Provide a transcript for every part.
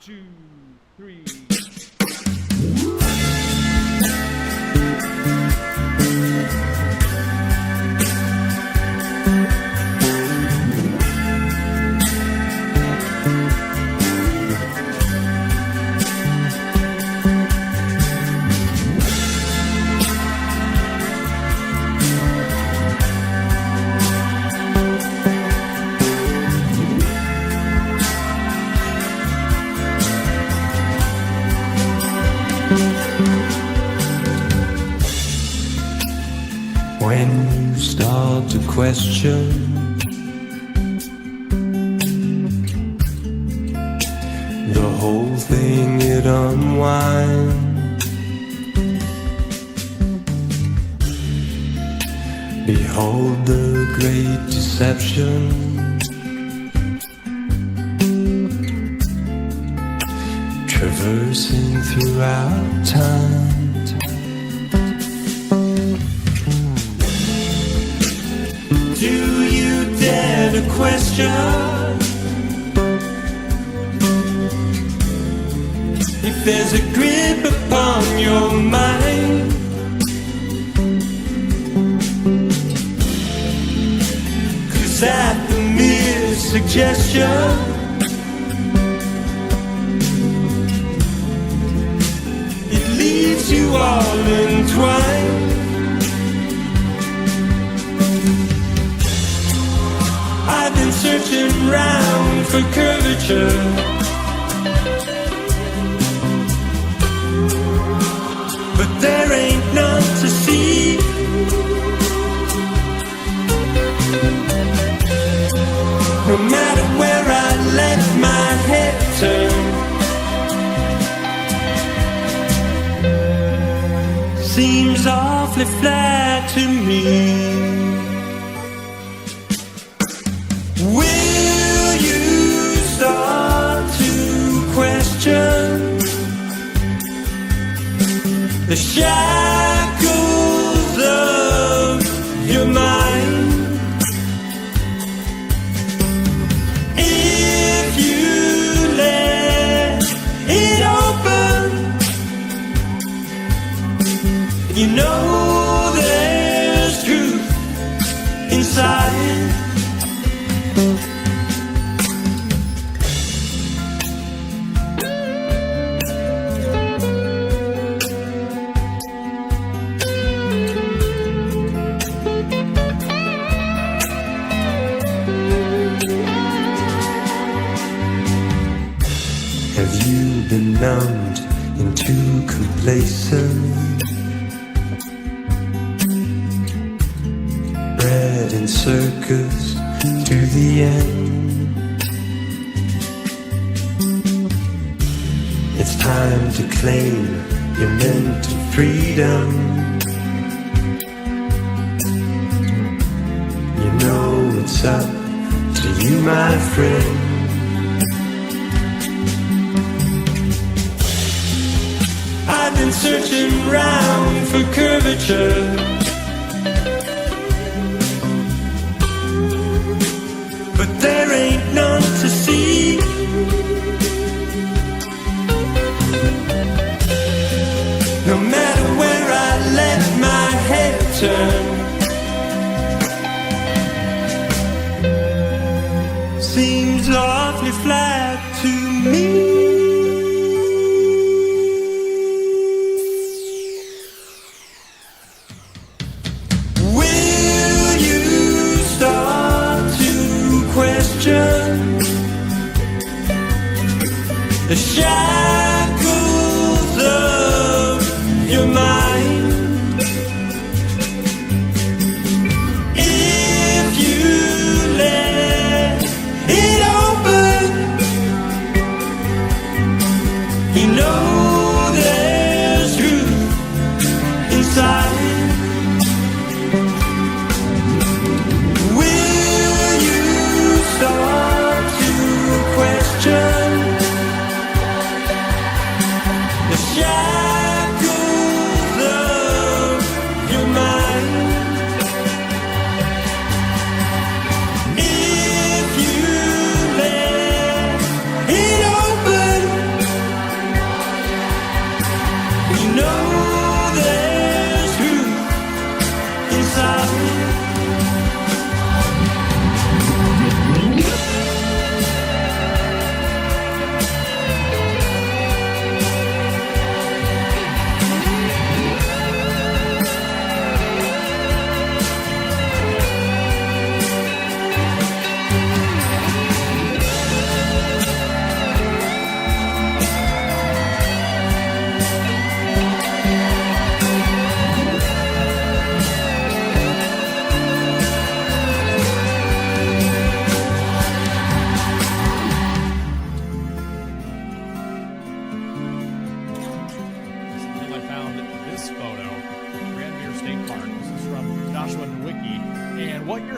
2, 3. When you start to question the whole thing, it unwinds. Behold the great deception, traversing throughout time. Do you dare to question if there's a grip upon your mind? Cause at the mere suggestion, it leaves you all entwined. I've been searching round for curvature, but there ain't none to see. No matter where I let my head turn, seems awfully flat to me. Will you start to question the shackles of your mind? If you let it open, you know there's truth inside. Have you been numbed into complacence, bred in circus to the end? It's time to claim your mental freedom. You know it's up to you, my friend. I've been searching round for curvature, but there ain't none to see. No matter where I let my head turn, seems awfully flat to me. The shackles of your mind. If you let it open, you know there's truth inside. Will you start to question the shackles of your mind? If you let it open,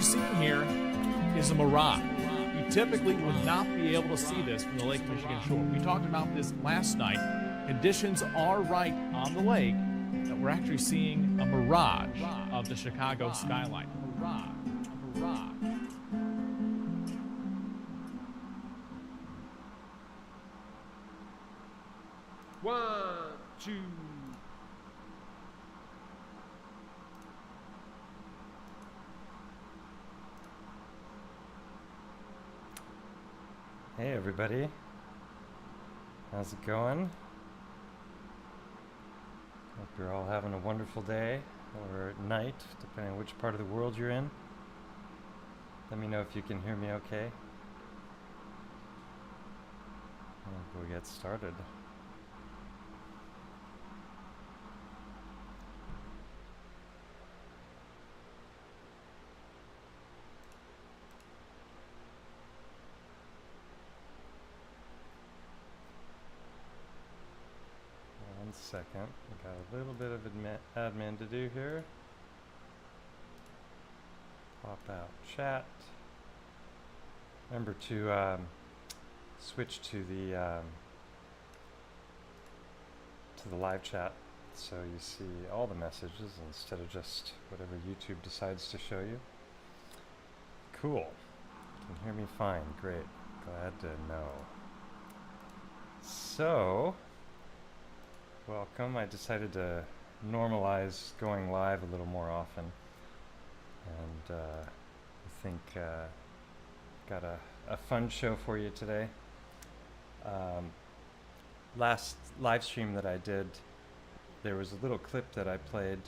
seeing here is a mirage. You typically would not be able to see this from the Lake Michigan shore. We talked about this last night. Conditions are right on the lake that we're actually seeing a mirage of the Chicago skyline. A mirage. One, two. Hey everybody, how's it going? Hope you're all having a wonderful day or night, depending on which part of the world you're in. Let me know if you can hear me okay. We'll get started. One second, we got a little bit of admin to do here. Pop out chat. Remember to switch to the live chat so you see all the messages instead of just whatever YouTube decides to show you. Cool. You can hear me fine. Great. Glad to know. So, welcome. I decided to normalize going live a little more often, and I think got a fun show for you today. Last live stream that I did, there was a little clip that I played.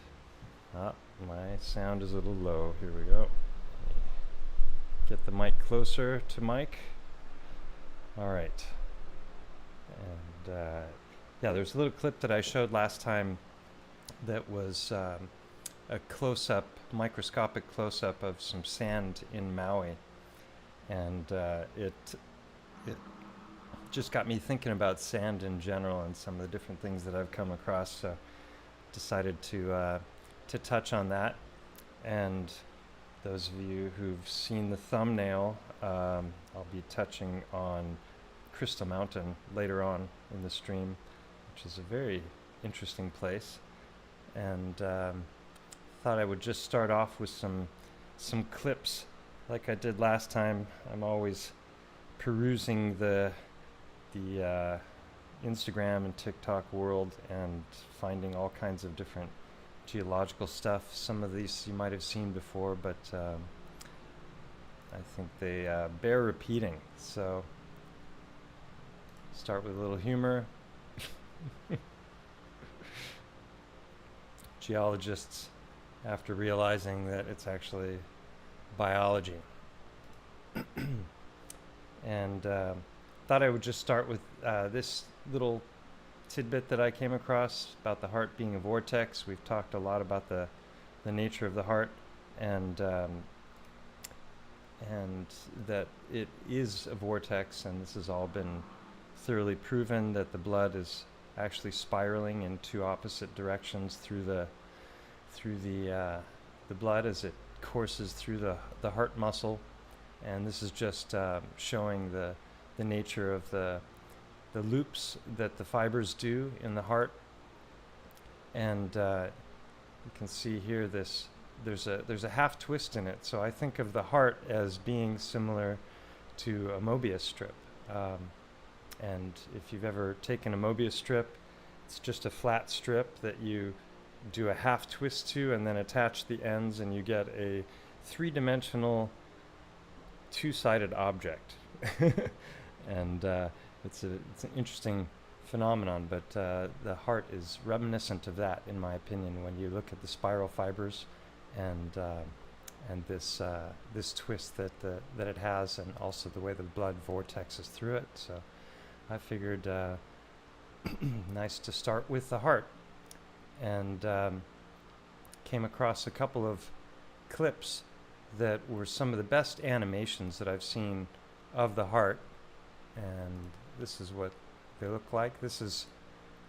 My sound is a little low. Here we go. Get the mic closer to Mike. All right. And yeah, there's a little clip that I showed last time that was a close-up, microscopic close-up of some sand in Maui. And it just got me thinking about sand in general and some of the different things that I've come across. So decided to touch on that. And those of you who've seen the thumbnail, I'll be touching on Crystal Mountain later on in the stream, which is a very interesting place. And thought I would just start off with some clips like I did last time. I'm always perusing the Instagram and TikTok world and finding all kinds of different geological stuff. Some of these you might have seen before, but I think they bear repeating. So start with a little humor. Geologists, after realizing that it's actually biology. And thought I would just start with this little tidbit that I came across about the heart being a vortex. We've talked a lot about the nature of the heart, and that it is a vortex, and this has all been thoroughly proven, that the blood is actually spiraling in two opposite directions through the blood as it courses through the heart muscle. And this is just showing the nature of the loops that the fibers do in the heart. And you can see here there's a half twist in it. So I think of the heart as being similar to a Mobius strip. And if you've ever taken a Mobius strip, it's just a flat strip that you do a half twist to and then attach the ends, and you get a three-dimensional two-sided object. And it's an interesting phenomenon, but the heart is reminiscent of that, in my opinion, when you look at the spiral fibers and this twist that it has, and also the way the blood vortexes through it. So I figured nice to start with the heart, and came across a couple of clips that were some of the best animations that I've seen of the heart. And this is what they look like. This is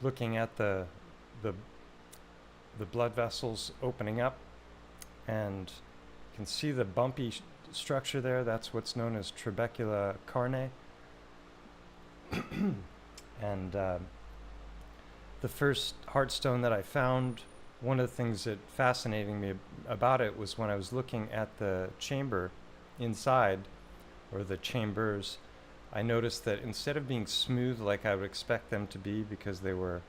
looking at the blood vessels opening up, and you can see the bumpy structure there. That's what's known as trabecula carne. And the first heart stone that I found, one of the things that fascinated me about it was when I was looking at the chamber inside, or the chambers, I noticed that instead of being smooth like I would expect them to be, because they were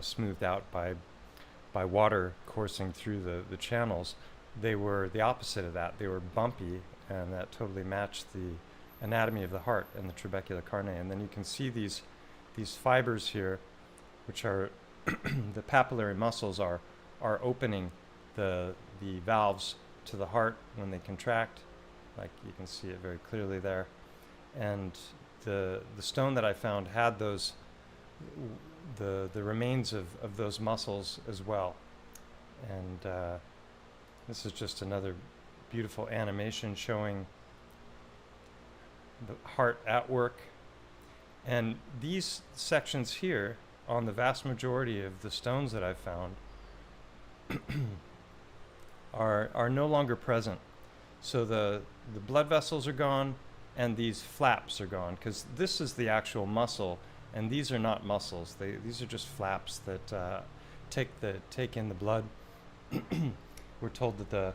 smoothed out by water coursing through the channels, they were the opposite of that. They were bumpy, and that totally matched the anatomy of the heart and the trabecula carne. And then you can see these fibers here, which are the papillary muscles are opening the valves to the heart when they contract. Like you can see it very clearly there. And the stone that I found had those the remains of those muscles as well. And this is just another beautiful animation showing the heart at work. And these sections here, on the vast majority of the stones that I've found, are no longer present. So the blood vessels are gone, and these flaps are gone, because this is the actual muscle, and these are not muscles. These are just flaps that take in the blood. We're told that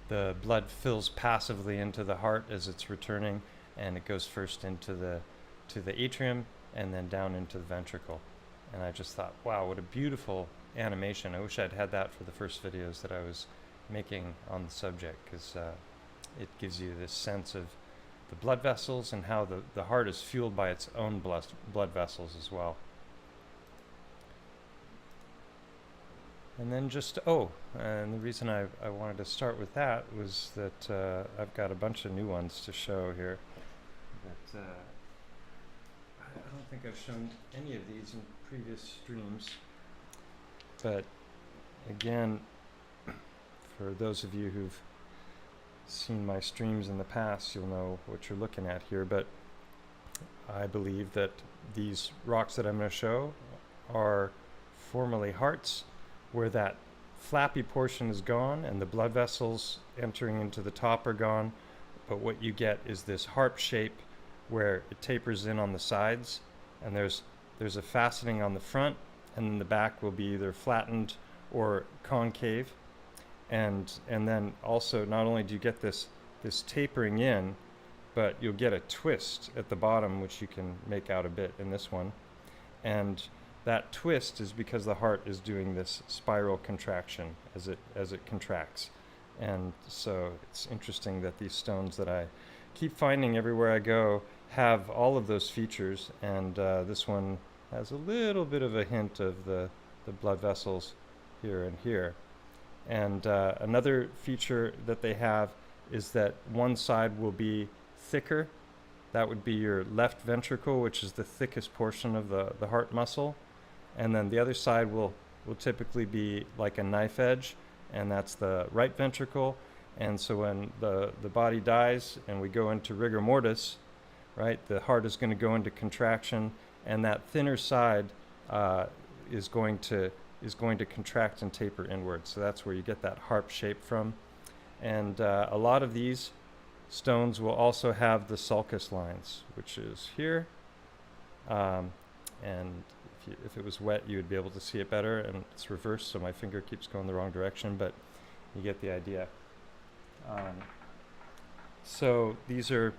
the blood fills passively into the heart as it's returning, and it goes first into the atrium and then down into the ventricle. And I just thought, wow, what a beautiful animation. I wish I'd had that for the first videos that I was making on the subject, because it gives you this sense of the blood vessels and how the heart is fueled by its own blood vessels as well. And then and the reason I wanted to start with that was that I've got a bunch of new ones to show here. That I don't think I've shown any of these in previous streams. But again, for those of you who've seen my streams in the past, you'll know what you're looking at here. But I believe that these rocks that I'm going to show are formerly hearts, where that flappy portion is gone and the blood vessels entering into the top are gone. But what you get is this harp shape where it tapers in on the sides, and there's a faceting on the front, and then the back will be either flattened or concave. And then also, not only do you get this tapering in, but you'll get a twist at the bottom, which you can make out a bit in this one. And that twist is because the heart is doing this spiral contraction as it contracts. And so it's interesting that these stones that I keep finding everywhere I go have all of those features, and this one has a little bit of a hint of the blood vessels here and here. And another feature that they have is that one side will be thicker. That would be your left ventricle, which is the thickest portion of the heart muscle. And then the other side will typically be like a knife edge, and that's the right ventricle. And so when the body dies and we go into rigor mortis, right, the heart is going to go into contraction, and that thinner side is going to contract and taper inward. So that's where you get that harp shape from. And a lot of these stones will also have the sulcus lines, which is here. And if it was wet, you would be able to see it better. And it's reversed, so my finger keeps going the wrong direction, but you get the idea. So these are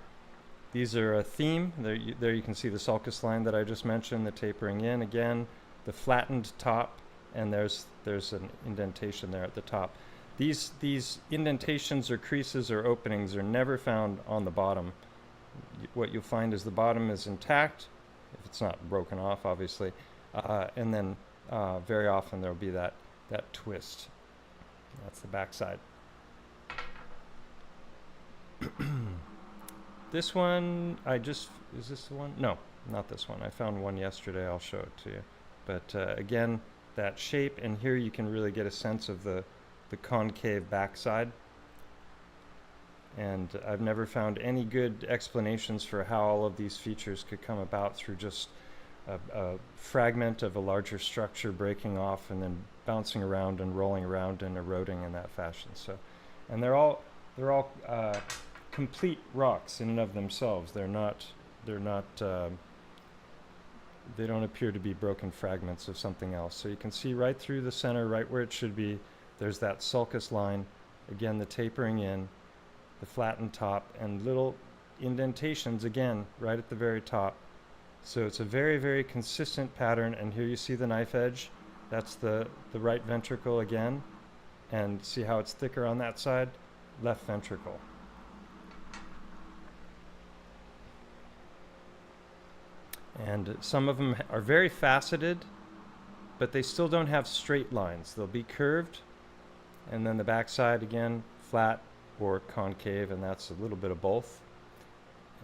a theme. There you can see the sulcus line that I just mentioned, the tapering in again, the flattened top, and there's an indentation there at the top. These indentations or creases or openings are never found on the bottom. What you'll find is the bottom is intact, if it's not broken off, obviously, and then very often there'll be that twist. That's the backside. This one, is this the one? No, not this one. I found one yesterday. I'll show it to you. But again, that shape, and here you can really get a sense of the concave backside. And I've never found any good explanations for how all of these features could come about through just a fragment of a larger structure breaking off and then bouncing around and rolling around and eroding in that fashion. So, and they're all complete rocks in and of themselves. They don't appear to be broken fragments of something else. So you can see right through the center, right where it should be, there's that sulcus line. Again, the tapering in, the flattened top, and little indentations again right at the very top. So it's a very, very consistent pattern. And here you see the knife edge. That's the right ventricle again. And see how it's thicker on that side? Left ventricle. And some of them are very faceted, but they still don't have straight lines. They'll be curved, and then the backside again, flat or concave, and that's a little bit of both.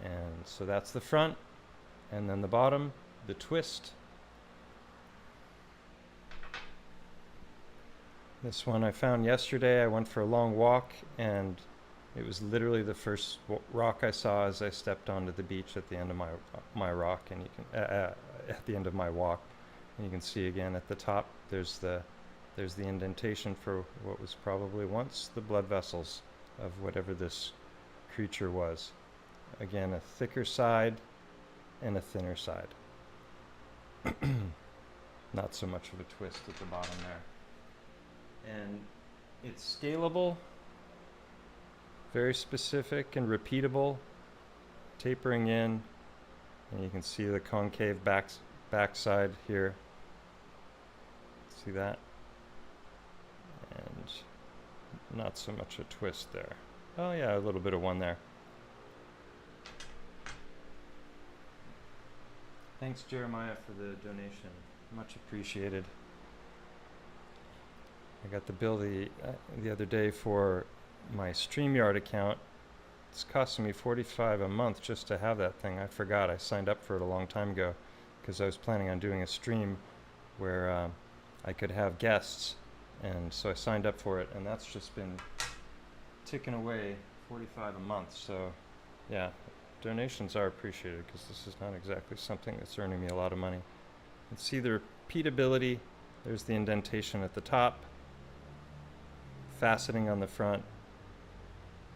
And so that's the front, and then the bottom, the twist. This one I found yesterday. I went for a long walk, and it was literally the first rock I saw as I stepped onto the beach at the end of my rock, and you can at the end of my walk, and you can see again at the top there's the indentation for what was probably once the blood vessels of whatever this creature was. Again, a thicker side and a thinner side. Not so much of a twist at the bottom there. And it's scalable, very specific and repeatable, tapering in, and you can see the concave backside here. See that? And not so much a twist there. Oh yeah, a little bit of one there. Thanks, Jeremiah, for the donation. Much appreciated. I got the bill the other day for my StreamYard account. It's costing me $45 a month just to have that thing. I forgot. I signed up for it a long time ago because I was planning on doing a stream where I could have guests, and so I signed up for it, and that's just been ticking away, $45 a month. So yeah, donations are appreciated because this is not exactly something that's earning me a lot of money. And see the repeatability. There's the indentation at the top, faceting on the front,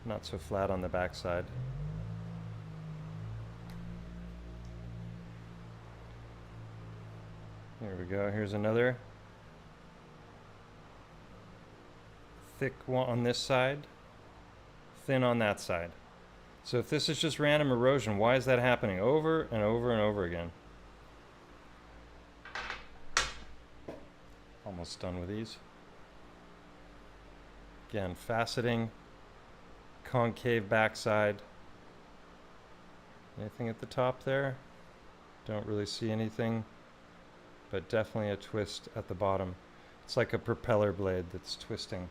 not so flat on the backside. Here we go. Here's another thick one on this side, thin on that side. So if this is just random erosion, why is that happening over and over and over again? Almost done with these. Again, faceting, concave backside. Anything at the top there? Don't really see anything, but definitely a twist at the bottom. It's like a propeller blade that's twisting.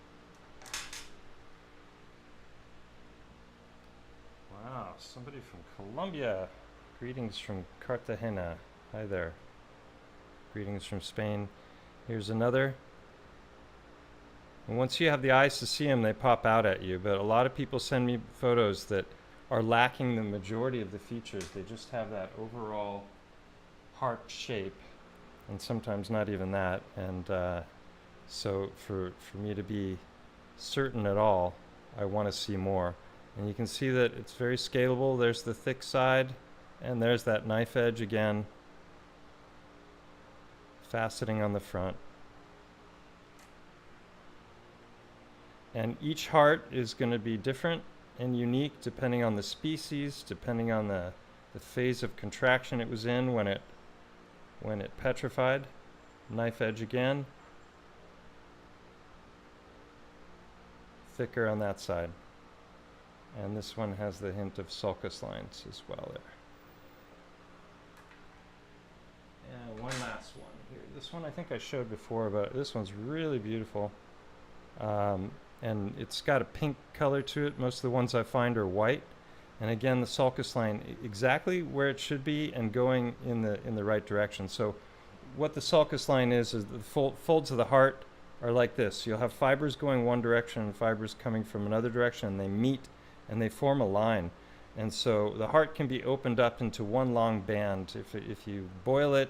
Wow, somebody from Colombia. Greetings from Cartagena. Hi there. Greetings from Spain. Here's another. And once you have the eyes to see them, they pop out at you. But a lot of people send me photos that are lacking the majority of the features. They just have that overall heart shape, and sometimes not even that. And so for me to be certain at all, I want to see more. And you can see that it's very scalable. There's the thick side, and there's that knife edge again, faceting on the front. And each heart is going to be different and unique depending on the species, depending on the phase of contraction it was in when it petrified. Knife edge again. Thicker on that side. And this one has the hint of sulcus lines as well there. And one last one here. This one I think I showed before, but this one's really beautiful. And it's got a pink color to it. Most of the ones I find are white. And again, the sulcus line exactly where it should be and going in the right direction. So what the sulcus line is the folds of the heart are like this. You'll have fibers going one direction and fibers coming from another direction, and they meet and they form a line. And so the heart can be opened up into one long band. If you boil it,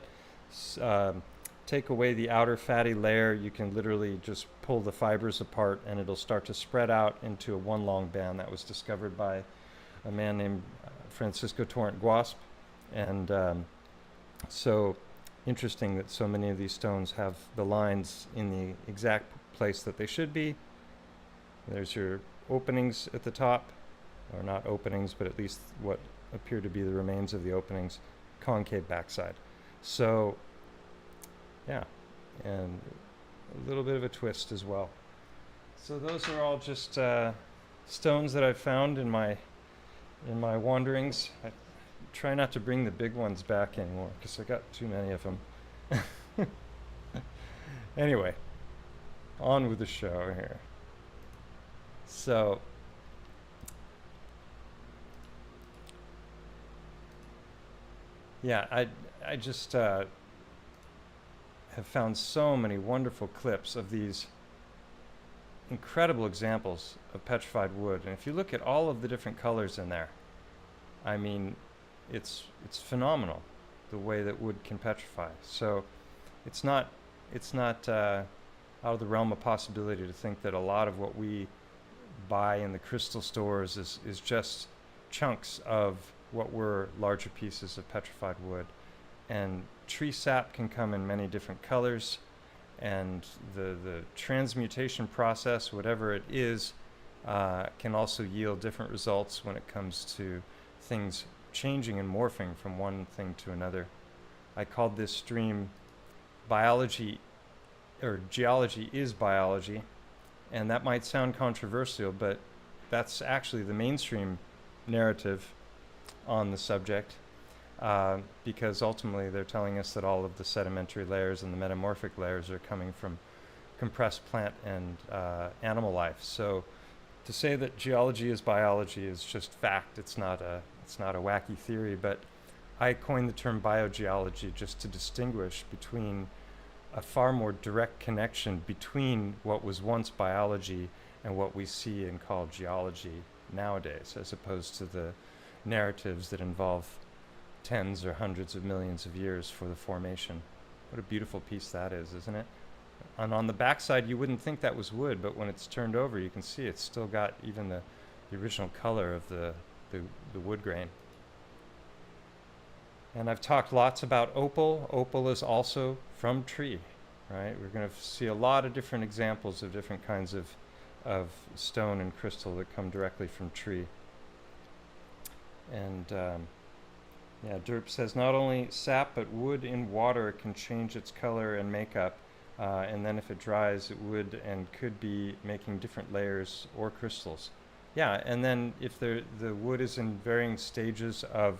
take away the outer fatty layer, you can literally just pull the fibers apart and it'll start to spread out into a one long band. That was discovered by a man named Francisco Torrent Guasp. And so interesting that so many of these stones have the lines in the exact place that they should be. There's your openings at the top, or not openings, but at least what appear to be the remains of the openings, concave backside. So, yeah, and a little bit of a twist as well. So those are all just stones that I've found in my wanderings. I try not to bring the big ones back anymore because I got too many of them. Anyway, on with the show here. So, yeah, I just have found so many wonderful clips of these incredible examples of petrified wood. And if you look at all of the different colors in there, I mean, it's phenomenal the way that wood can petrify. So it's not out of the realm of possibility to think that a lot of what we buy in the crystal stores is just chunks of what were larger pieces of petrified wood. And tree sap can come in many different colors, and the transmutation process, whatever it is, can also yield different results when it comes to things changing and morphing from one thing to another. I called this stream biology, or geology is biology, and that might sound controversial, but that's actually the mainstream narrative on the subject, because ultimately they're telling us that all of the sedimentary layers and the metamorphic layers are coming from compressed plant and animal life. So to say that geology is biology is just fact. It's not a wacky theory, but I coined the term biogeology just to distinguish between a far more direct connection between what was once biology and what we see and call geology nowadays, as opposed to the narratives that involve tens or hundreds of millions of years for the formation. What a beautiful piece that is, isn't it? And on the backside, you wouldn't think that was wood, but when it's turned over, you can see it's still got even the original color of the wood grain. And I've talked lots about opal. Opal is also from tree, right? We're going to see a lot of different examples of different kinds of stone and crystal that come directly from tree. And yeah, Derp says not only sap, but wood in water can change its color and makeup. And then if it dries, it would and could be making different layers or crystals. Yeah, and then if the wood is in varying stages of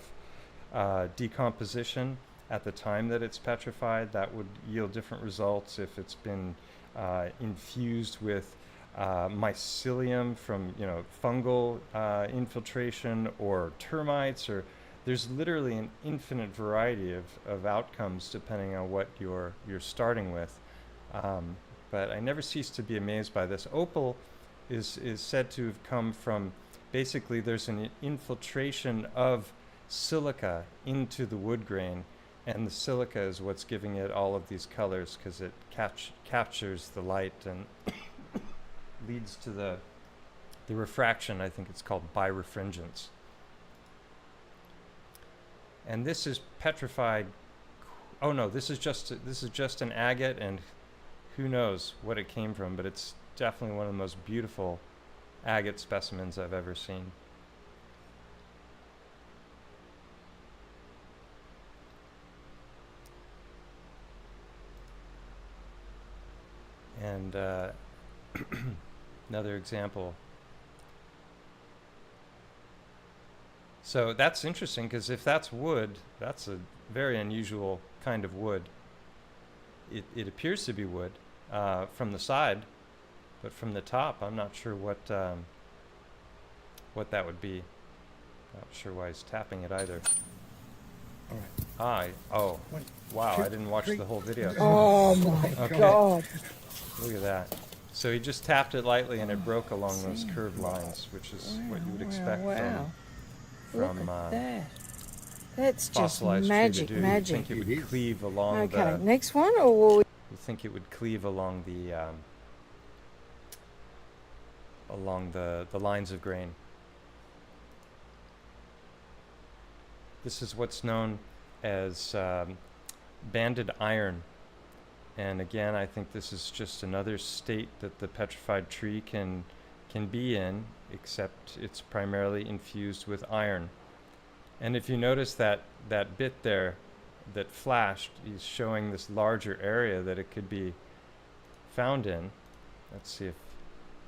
decomposition at the time that it's petrified, that would yield different results. If it's been infused with mycelium from fungal infiltration or termites, or there's literally an infinite variety of outcomes depending on what you're starting with. But I never cease to be amazed by this. Opal is said to have come from, basically there's an infiltration of silica into the wood grain, and the silica is what's giving it all of these colors, because it captures the light and leads to the refraction. I think it's called birefringence. And this is petrified. Oh no, this is just an agate, and who knows what it came from, but it's definitely one of the most beautiful agate specimens I've ever seen. And another example. So that's interesting, because if that's wood, that's a very unusual kind of wood. It appears to be wood from the side, but from the top, I'm not sure what that would be. Not sure why he's tapping it either. All right. Oh, wow, I didn't watch the whole video. Oh my Okay. God. Look at that. So he just tapped it lightly and it broke along those curved lines, which is what you would expect from Look at that. That's just fossilized magic, tree to do. magic. You think it would cleave along Okay, the. next one, or will we? You think it would cleave along the lines of grain. This is what's known as banded iron. And again, I think this is just another state that the petrified tree can be in, except it's primarily infused with iron. And if you notice that bit there that flashed, he's showing this larger area that it could be found in. Let's see if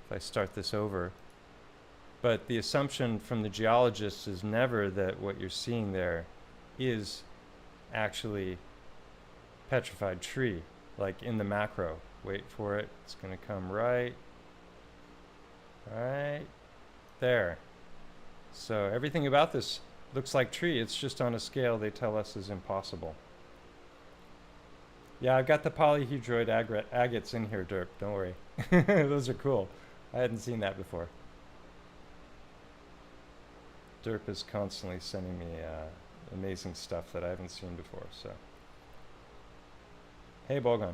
I start this over. But the assumption from the geologists is never that what you're seeing there is actually petrified tree, like in the macro. Wait for it. It's going to come right there. So everything about this looks like tree. It's just on a scale they tell us is impossible. Yeah, I've got the polyhedroid agates in here, Derp. Don't worry. Those are cool. I hadn't seen that before. Derp is constantly sending me amazing stuff that I haven't seen before. So, hey, Bogan.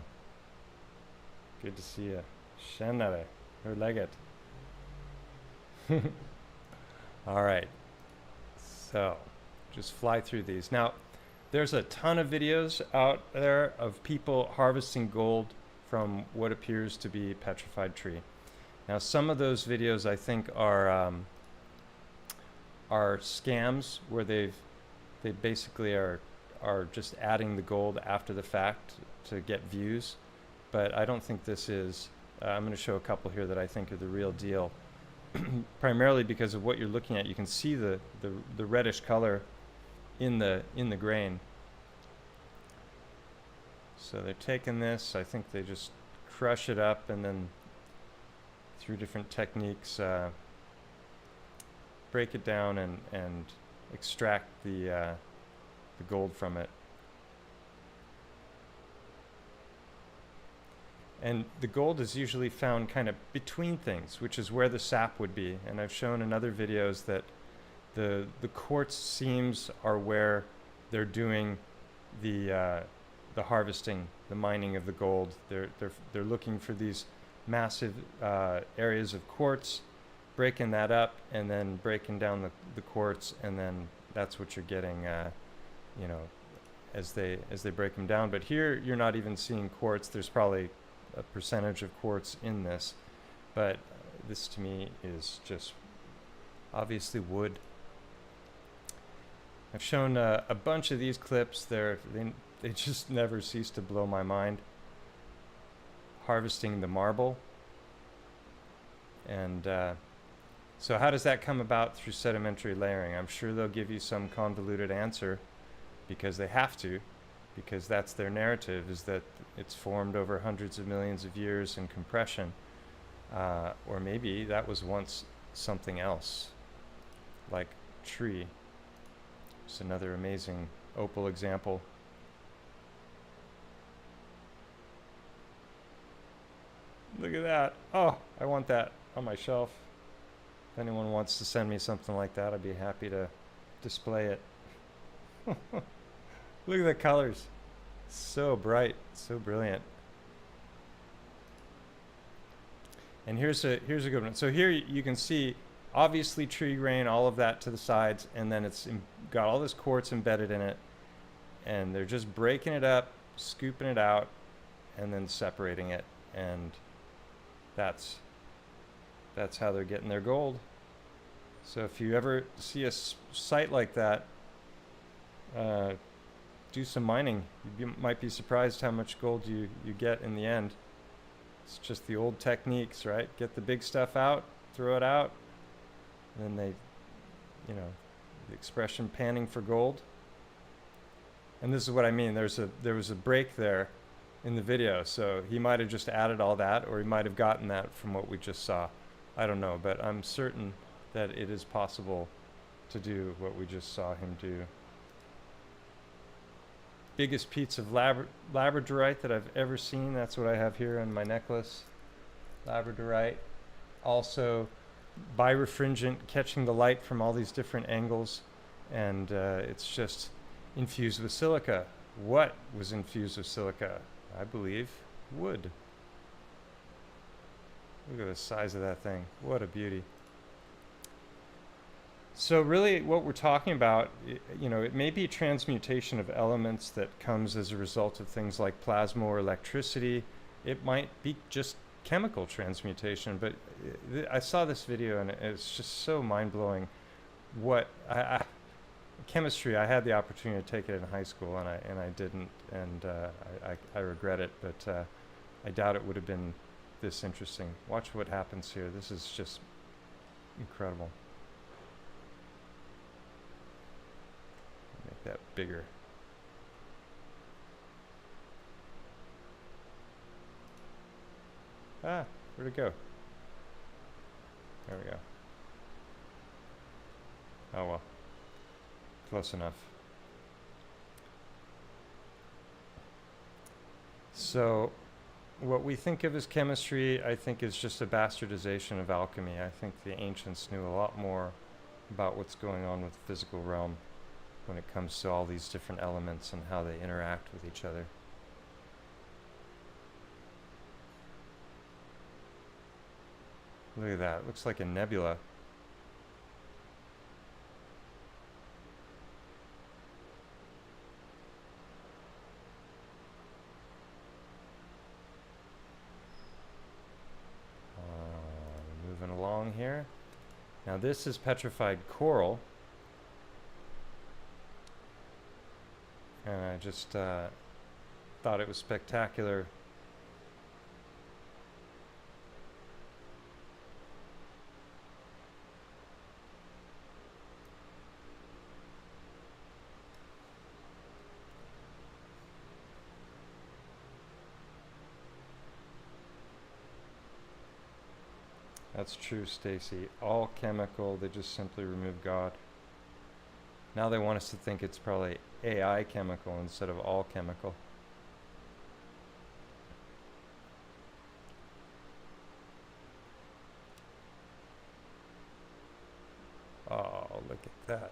Good to see you. Tjenare. Hur läget? All right. So, just fly through these. Now, there's a ton of videos out there of people harvesting gold from what appears to be petrified tree. Now, some of those videos I think are scams where they basically are just adding the gold after the fact to get views. But I don't think this is. I'm going to show a couple here that I think are the real deal. Primarily because of what you're looking at. You can see the reddish color in the grain. So they're taking this, I think they just crush it up and then through different techniques break it down and extract the gold from it. And the gold is usually found kind of between things, which is where the sap would be. And I've shown in other videos that the quartz seams are where they're doing the harvesting, the mining of the gold. They're looking for these massive areas of quartz, breaking that up, and then breaking down the quartz, and then that's what you're getting, you know, as they break them down. But here you're not even seeing quartz. There's probably a percentage of quartz in this, but this to me is just obviously wood. I've shown a bunch of these clips. They just never cease to blow my mind. Harvesting the marble. And so how does that come about through sedimentary layering? I'm sure they'll give you some convoluted answer because they have to, because that's their narrative, is that it's formed over hundreds of millions of years in compression. Or maybe that was once something else, like tree. It's another amazing opal example. Look at that. Oh, I want that on my shelf. If anyone wants to send me something like that, I'd be happy to display it. Look at the colors. So bright, so brilliant. And here's a good one. So here you can see obviously tree grain, all of that to the sides, and then it's got all this quartz embedded in it, and they're just breaking it up, scooping it out, and then separating it, and that's how they're getting their gold. So if you ever see a site like that, do some mining. You might be surprised how much gold you get in the end. It's just the old techniques, right? Get the big stuff out, throw it out, and then they, you know, the expression panning for gold. And this is what I mean. There was a break there in the video, so he might have just added all that, or he might have gotten that from what we just saw. I don't know, but I'm certain that it is possible to do what we just saw him do. Biggest piece of labradorite that I've ever seen. That's what I have here in my necklace. Labradorite. Also birefringent, catching the light from all these different angles. and it's just infused with silica. What was infused with silica? I believe wood. Look at the size of that thing. What a beauty. So really what we're talking about, it may be transmutation of elements that comes as a result of things like plasma or electricity. It might be just chemical transmutation, but I saw this video and it's just so mind-blowing. Chemistry, I had the opportunity to take it in high school and I didn't, and I regret it, but I doubt it would have been this interesting. Watch what happens here. This is just incredible. Make that bigger. Ah, where'd it go? There we go. Oh well. Close enough. So, what we think of as chemistry, I think, is just a bastardization of alchemy. I think the ancients knew a lot more about what's going on with the physical realm when it comes to all these different elements and how they interact with each other. Look at that. It looks like a nebula. Moving along here. Now this is petrified coral. And I just thought it was spectacular. That's true, Stacy. All chemical, they just simply remove God. Now they want us to think it's probably AI chemical instead of all chemical. Oh, look at that.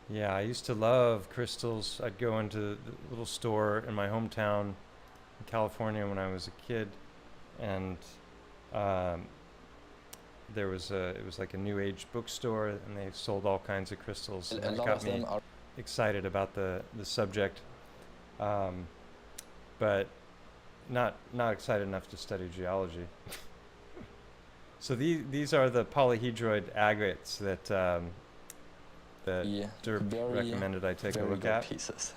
Yeah, I used to love crystals. I'd go into the little store in my hometown in California when I was a kid, and it was like a new age bookstore, and they sold all kinds of crystals, and it got me excited about the subject, but not excited enough to study geology. So these are the polyhedroid agates that Dirk recommended I take a look at. Pieces.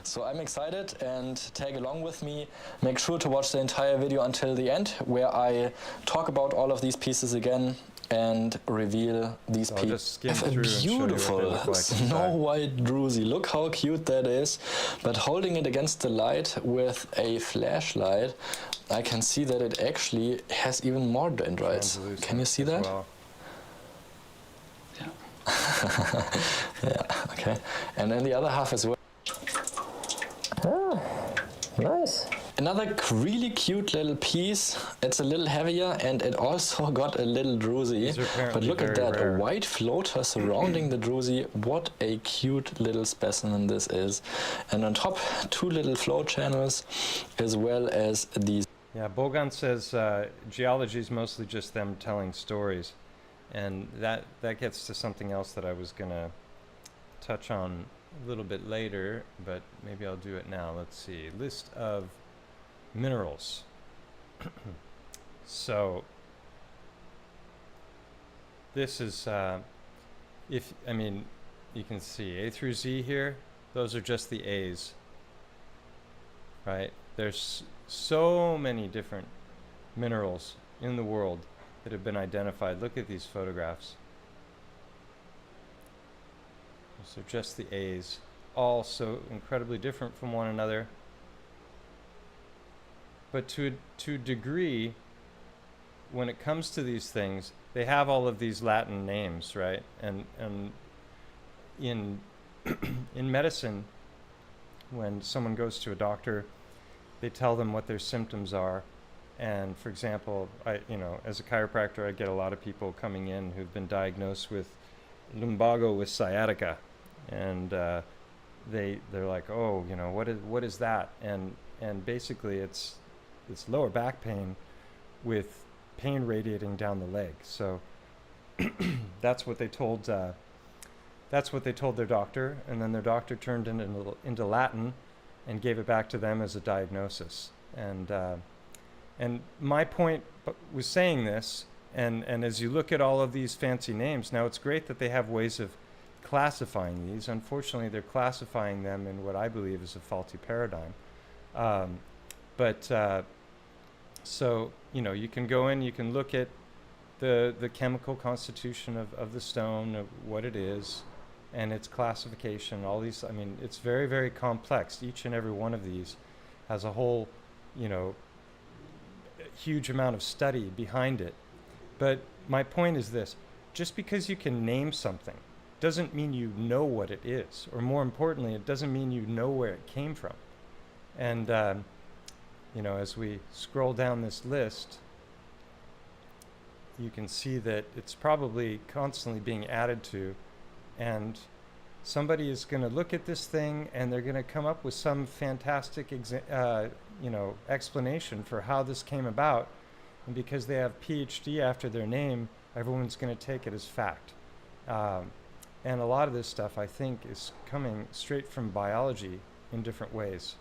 So I'm excited, and tag along with me. Make sure to watch the entire video until the end, where I talk about all of these pieces again and reveal these pieces. A beautiful snow white druzy. Look how cute that is. But holding it against the light with a flashlight, I can see that it actually has even more dendrites. Can you see that? Well. Yeah, okay. And then the other half as well. Oh, nice. Another really cute little piece. It's a little heavier, and it also got a little druzy. But look at that, rare. A white floater surrounding the druzy. What a cute little specimen this is. And on top, 2 little flow channels, as well as these. Yeah, Bogan says geology is mostly just them telling stories. And that gets to something else that I was going to touch on a little bit later, but maybe I'll do it now. Let's see. List of minerals. So this is, you can see A through Z here. Those are just the A's, right? There's so many different minerals in the world that have been identified. Look at these photographs. So just the A's, all so incredibly different from one another. But to a degree, when it comes to these things, they have all of these Latin names, right? And in in medicine, when someone goes to a doctor, they tell them what their symptoms are, And for example, as a chiropractor, I get a lot of people coming in who've been diagnosed with lumbago with sciatica, and they're like, oh, what is that? And basically, it's lower back pain with pain radiating down the leg. So that's what they told. That's what they told their doctor, and then their doctor turned it into Latin and gave it back to them as a diagnosis. And my point was saying this, and as you look at all of these fancy names, now it's great that they have ways of classifying these. Unfortunately, they're classifying them in what I believe is a faulty paradigm. So, you can go in, you can look at the chemical constitution of the stone, of what it is, and its classification, all these, it's very, very complex. Each and every one of these has a whole, huge amount of study behind it. But my point is this: just because you can name something doesn't mean you know what it is, or more importantly, it doesn't mean you know where it came from. And as we scroll down this list, you can see that it's probably constantly being added to, and somebody is going to look at this thing and they're going to come up with some fantastic explanation for how this came about, and because they have PhD after their name, everyone's going to take it as fact. And a lot of this stuff, I think, is coming straight from biology in different ways,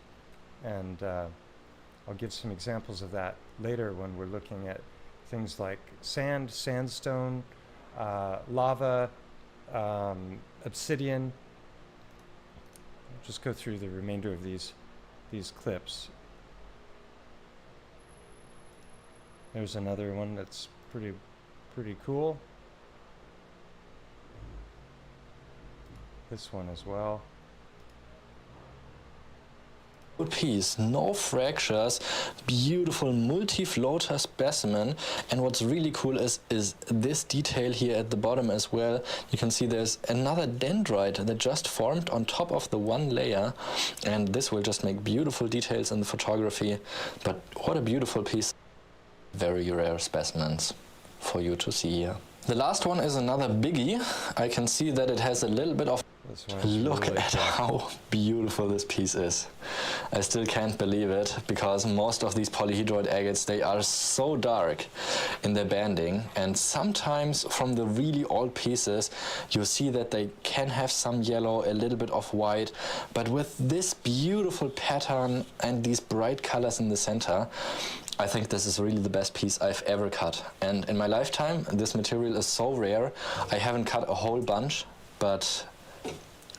and I'll give some examples of that later when we're looking at things like sand, sandstone, lava, obsidian. I'll just go through the remainder of these clips. There's another one that's pretty cool. This one as well. Piece, no fractures, beautiful multi-floater specimen. And what's really cool is this detail here at the bottom as well. You can see there's another dendrite that just formed on top of the one layer, and this will just make beautiful details in the photography. But what a beautiful piece. Very rare specimens for you to see here. The last one is another biggie. I can see that it has a little bit of... Look really at cool. how beautiful this piece is. I still can't believe it, because most of these polyhedroid agates, they are so dark in their banding, and sometimes from the really old pieces you see that they can have some yellow, a little bit of white, but with this beautiful pattern and these bright colors in the center, I think this is really the best piece I've ever cut. And in my lifetime, this material is so rare. I haven't cut a whole bunch, but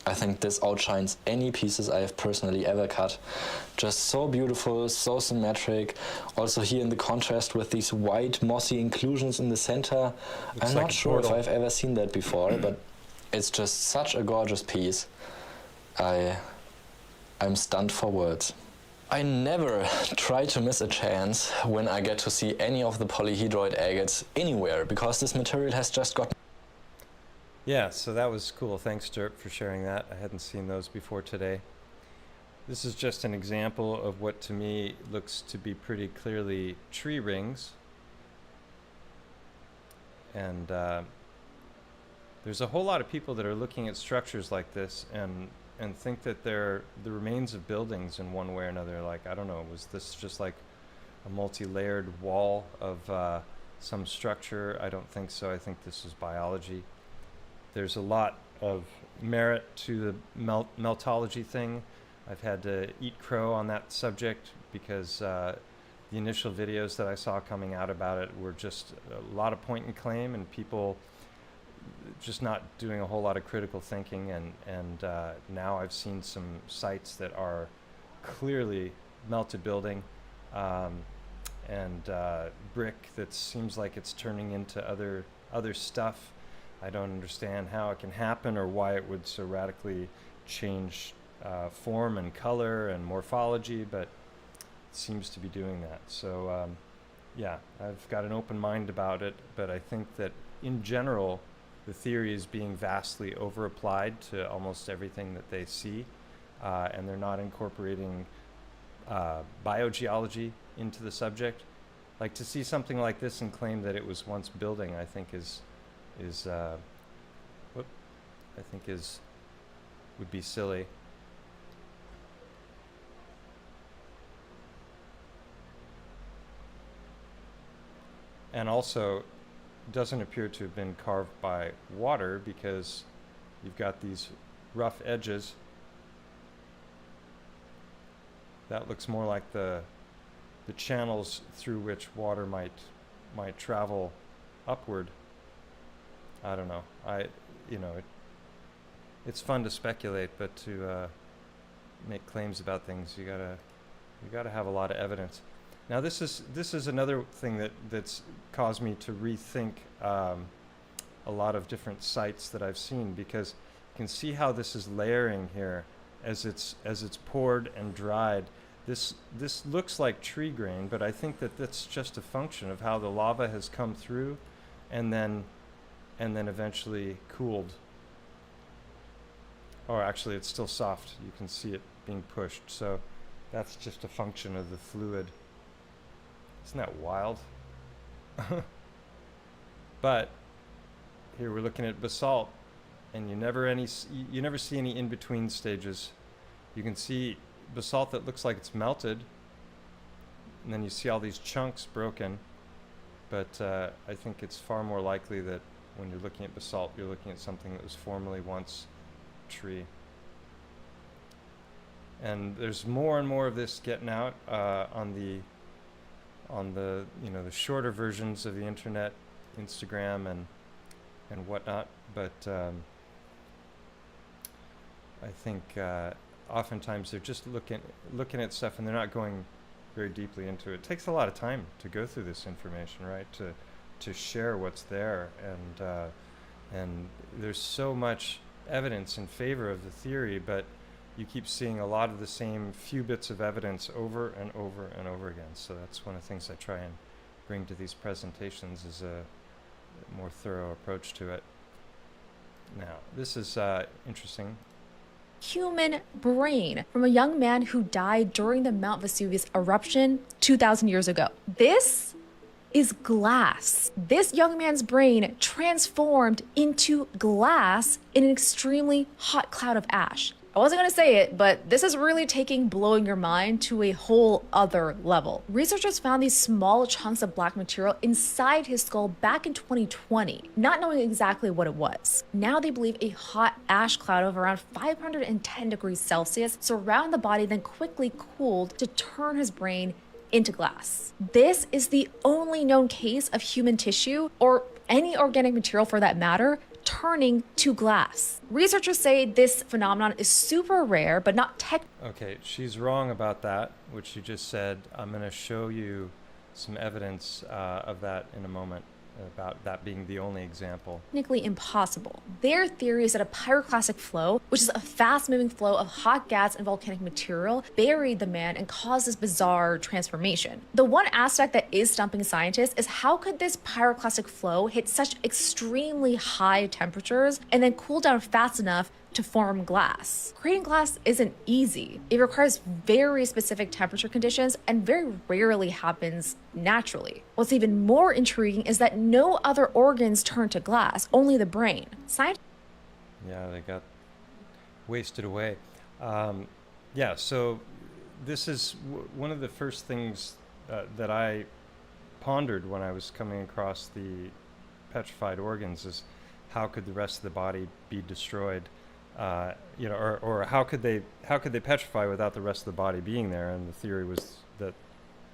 I think this outshines any pieces I have personally ever cut. Just so beautiful, so symmetric. Also here in the contrast with these white mossy inclusions in the center. I'm not sure if I've ever seen that before, but it's just such a gorgeous piece. I'm stunned for words. I never try to miss a chance when I get to see any of the polyhedroid agates anywhere, because this material has just got... Yeah, so that was cool. Thanks, Dirk, for sharing that. I hadn't seen those before today. This is just an example of what to me looks to be pretty clearly tree rings. And there's a whole lot of people that are looking at structures like this and think that they're the remains of buildings in one way or another. Like, I don't know, was this just like a multi-layered wall of some structure? I don't think so. I think this is biology. There's a lot of merit to the meltology thing. I've had to eat crow on that subject because the initial videos that I saw coming out about it were just a lot of point and claim, and people just not doing a whole lot of critical thinking. And now I've seen some sites that are clearly melted building and brick that seems like it's turning into other stuff. I don't understand how it can happen or why it would so radically change form and color and morphology, but it seems to be doing that. So yeah, I've got an open mind about it, but I think that in general, the theory is being vastly over-applied to almost everything that they see, and they're not incorporating biogeology into the subject. Like, to see something like this and claim that it was once building, I think would be silly. And also doesn't appear to have been carved by water, because you've got these rough edges. That looks more like the channels through which water might travel upward. I don't know. It's fun to speculate, but to make claims about things, you gotta have a lot of evidence. Now, this is another thing that's caused me to rethink a lot of different sites that I've seen, because you can see how this is layering here as it's poured and dried. This looks like tree grain, but I think that that's just a function of how the lava has come through and then eventually cooled. Or actually, it's still soft. You can see it being pushed. So that's just a function of the fluid. Isn't that wild? But here we're looking at basalt, and you never see any in-between stages. You can see basalt that looks like it's melted, and then you see all these chunks broken. But I think it's far more likely that when you're looking at basalt, you're looking at something that was formerly once tree. And there's more and more of this getting out on the the shorter versions of the internet, Instagram and whatnot. But I think oftentimes they're just looking at stuff, and they're not going very deeply into it. It takes a lot of time to go through this information, right? To share what's there, and there's so much evidence in favor of the theory, but you keep seeing a lot of the same few bits of evidence over and over and over again. So that's one of the things I try and bring to these presentations, is a more thorough approach to it. Now, this is interesting. Human brain from a young man who died during the Mount Vesuvius eruption 2,000 years ago. This is glass. This young man's brain transformed into glass in an extremely hot cloud of ash. I wasn't going to say it, but this is really blowing your mind to a whole other level. Researchers found these small chunks of black material inside his skull back in 2020, not knowing exactly what it was. Now they believe a hot ash cloud of around 510 degrees Celsius surrounded the body, then quickly cooled to turn his brain into glass. This is the only known case of human tissue, or any organic material for that matter, turning to glass. Researchers say this phenomenon is super rare, but not Okay, she's wrong about that, which she just said. I'm going to show you some evidence of that in a moment, about that being the only example. Technically impossible. Their theory is that a pyroclastic flow, which is a fast-moving flow of hot gas and volcanic material, buried the man and caused this bizarre transformation. The one aspect that is stumping scientists is how could this pyroclastic flow hit such extremely high temperatures and then cool down fast enough to form glass. Creating glass isn't easy. It requires very specific temperature conditions and very rarely happens naturally. What's even more intriguing is that no other organs turn to glass, only the brain. Yeah, they got wasted away. Yeah, so this is one of the first things that I pondered when I was coming across the petrified organs, is how could the rest of the body be destroyed? Or how could they petrify without the rest of the body being there? And the theory was that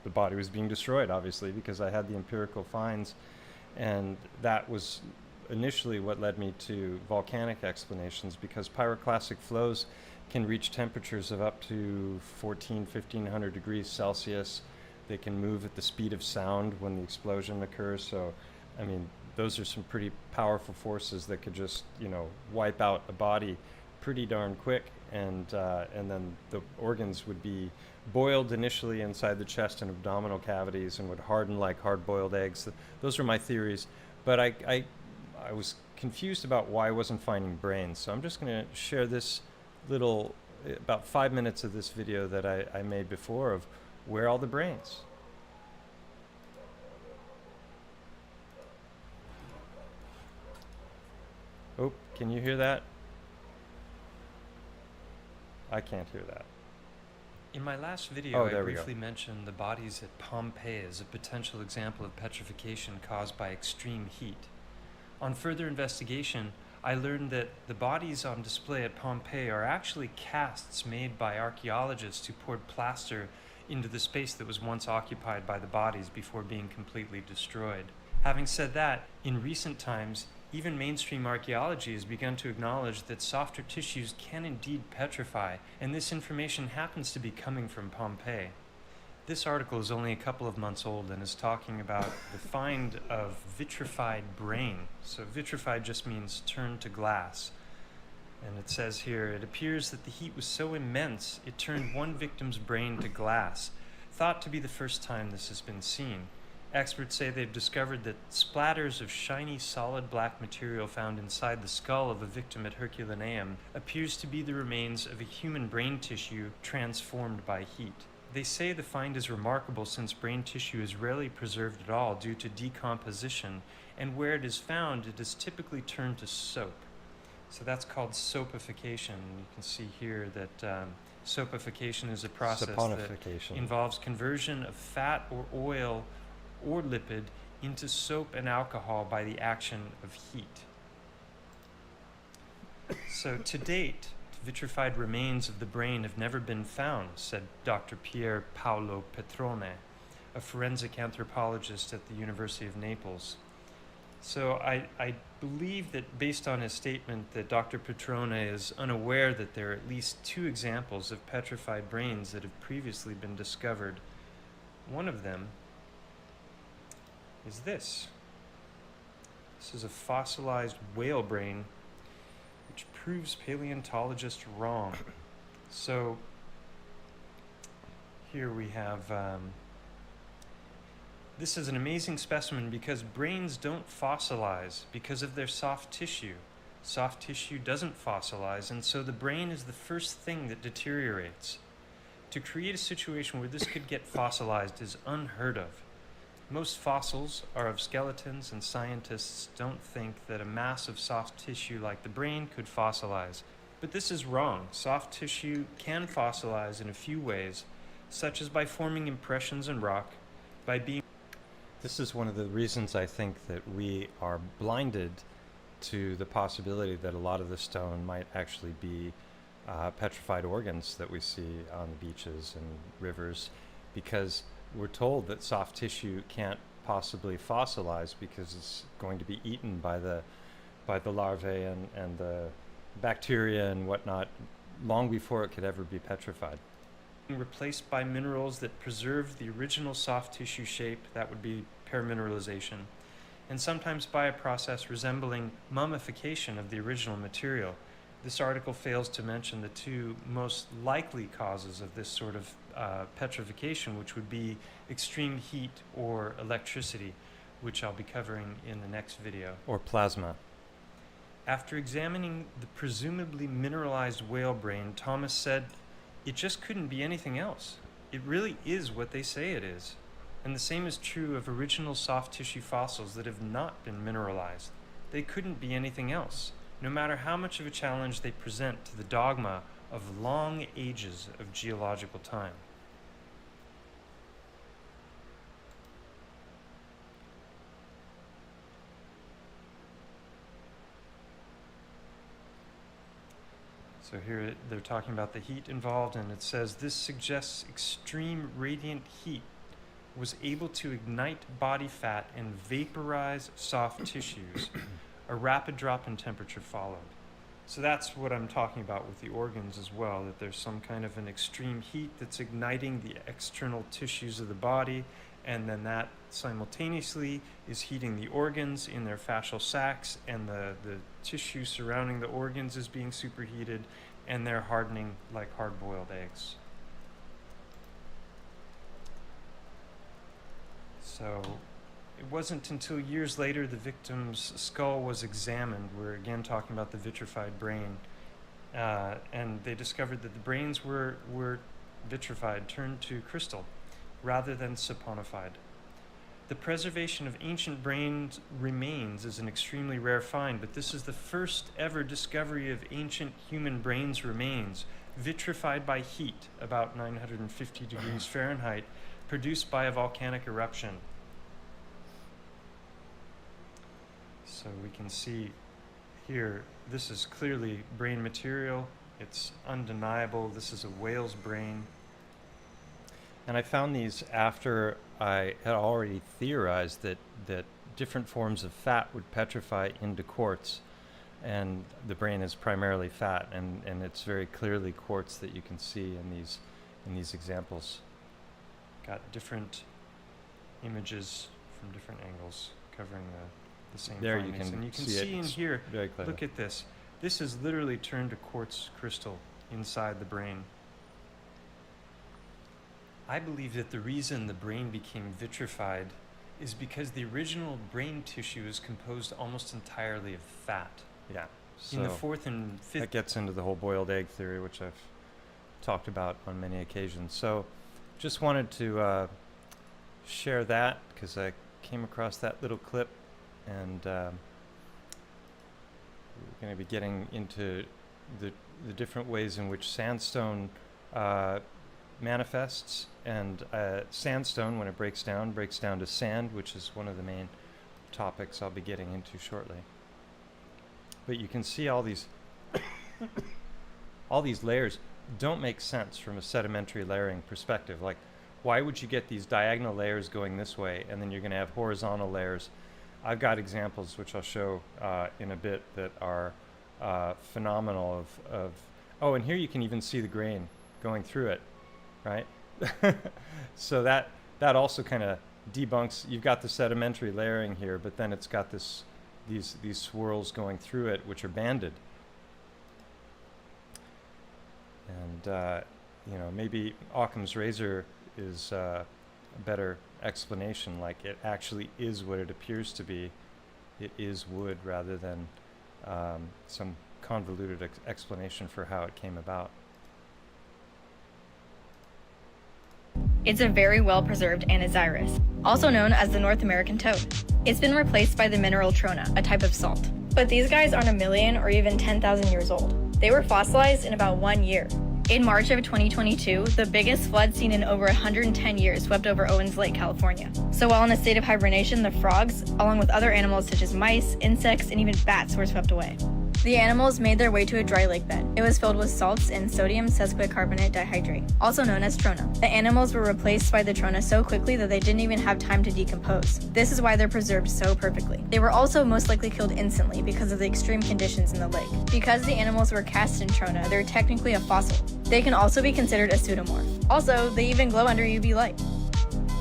the body was being destroyed, obviously, because I had the empirical finds, and that was initially what led me to volcanic explanations, because pyroclastic flows can reach temperatures of up to 1500 degrees Celsius. They can move at the speed of sound when the explosion occurs. So, I mean, those are some pretty powerful forces that could just, wipe out a body pretty darn quick, and then the organs would be boiled initially inside the chest and abdominal cavities and would harden like hard-boiled eggs. Those are my theories, but I was confused about why I wasn't finding brains. So I'm just going to share this little, about 5 minutes of this video that I made before, of where are all the brains. Oh, can you hear that? I can't hear that. In my last video, Oh, I there we go. briefly mentioned the bodies at Pompeii as a potential example of petrification caused by extreme heat. On further investigation, I learned that the bodies on display at Pompeii are actually casts made by archaeologists who poured plaster into the space that was once occupied by the bodies before being completely destroyed. Having said that, in recent times, even mainstream archaeology has begun to acknowledge that softer tissues can indeed petrify, and this information happens to be coming from Pompeii. This article is only a couple of months old and is talking about the find of vitrified brain. So vitrified just means turned to glass. And it says here, it appears that the heat was so immense it turned one victim's brain to glass, thought to be the first time this has been seen. Experts say they've discovered that splatters of shiny solid black material found inside the skull of a victim at Herculaneum appears to be the remains of a human brain tissue transformed by heat. They say the find is remarkable since brain tissue is rarely preserved at all due to decomposition, and where it is found, it is typically turned to soap. So that's called soapification. You can see here that soapification is a process that Saponification. involves conversion of fat or oil or lipid into soap and alcohol by the action of heat. So to date, vitrified remains of the brain have never been found, said Dr. Pier Paolo Petrone, a forensic anthropologist at the University of Naples. So I believe that based on his statement that Dr. Petrone is unaware that there are at least 2 examples of petrified brains that have previously been discovered. One of them is this. This is a fossilized whale brain, which proves paleontologists wrong. So here we have, this is an amazing specimen because brains don't fossilize because of their soft tissue. Soft tissue doesn't fossilize, and so the brain is the first thing that deteriorates. To create a situation where this could get fossilized is unheard of. Most fossils are of skeletons, and scientists don't think that a mass of soft tissue like the brain could fossilize. But this is wrong. Soft tissue can fossilize in a few ways, such as by forming impressions in rock, by being... This is one of the reasons I think that we are blinded to the possibility that a lot of the stone might actually be petrified organs that we see on the beaches and rivers, because we're told that soft tissue can't possibly fossilize because it's going to be eaten by the larvae and the bacteria and whatnot long before it could ever be petrified. replaced by minerals that preserve the original soft tissue shape, that would be permineralization, and sometimes by a process resembling mummification of the original material. This article fails to mention the 2 most likely causes of this sort of petrification, which would be extreme heat or electricity, which I'll be covering in the next video. Or plasma. After examining the presumably mineralized whale brain, Thomas said, "It just couldn't be anything else. It really is what they say it is." And the same is true of original soft tissue fossils that have not been mineralized. They couldn't be anything else, no matter how much of a challenge they present to the dogma of long ages of geological time. So here they're talking about the heat involved, and it says this suggests extreme radiant heat was able to ignite body fat and vaporize soft tissues. A rapid drop in temperature followed. So that's what I'm talking about with the organs as well, that there's some kind of an extreme heat that's igniting the external tissues of the body, and then that simultaneously is heating the organs in their fascial sacs, and the tissue surrounding the organs is being superheated, and they're hardening like hard-boiled eggs. So it wasn't until years later the victim's skull was examined. We're again talking about the vitrified brain, and they discovered that the brains were vitrified, turned to crystal, rather than saponified. The preservation of ancient brain remains is an extremely rare find, but this is the first ever discovery of ancient human brains remains, vitrified by heat, about 950 degrees Fahrenheit, produced by a volcanic eruption. So we can see here, this is clearly brain material. It's undeniable. This is a whale's brain. And I found these after I had already theorized that different forms of fat would petrify into quartz, and the brain is primarily fat, and it's very clearly quartz that you can see in these examples. Got different images from different angles covering the same There findings. you can and you can see see it. in It's here, very clear. look at this. This is literally turned to quartz crystal inside the brain. I believe that the reason the brain became vitrified is because the original brain tissue is composed almost entirely of fat. Yeah. In the So fourth and fifth, that gets into the whole boiled egg theory, which I've talked about on many occasions. So just wanted to share that because I came across that little clip, and we're going to be getting into the different ways in which sandstone manifests. And sandstone, when it breaks down to sand, which is one of the main topics I'll be getting into shortly. But you can see all these all these layers don't make sense from a sedimentary layering perspective. Like, why would you get these diagonal layers going this way, and then you're going to have horizontal layers? I've got examples which I'll show in a bit that are phenomenal of oh, and here you can even see the grain going through it, right? So that also kind of debunks. You've got the sedimentary layering here, but then it's got these swirls going through it, which are banded. And you know, maybe Occam's razor is a better explanation. Like, it actually is what it appears to be. It is wood rather than some convoluted explanation for how it came about. It's a very well-preserved Anizirus, also known as the North American toad. It's been replaced by the mineral trona, a type of salt. But these guys aren't a million or even 10,000 years old. They were fossilized in about 1 year. In March of 2022, the biggest flood seen in over 110 years swept over Owens Lake, California. So while in a state of hibernation, the frogs, along with other animals such as mice, insects, and even bats, were swept away. The animals made their way to a dry lake bed. It was filled with salts and sodium sesquicarbonate dihydrate, also known as trona. The animals were replaced by the trona so quickly that they didn't even have time to decompose. This is why they're preserved so perfectly. They were also most likely killed instantly because of the extreme conditions in the lake. Because the animals were cast in trona, they're technically a fossil. They can also be considered a pseudomorph. Also, they even glow under UV light.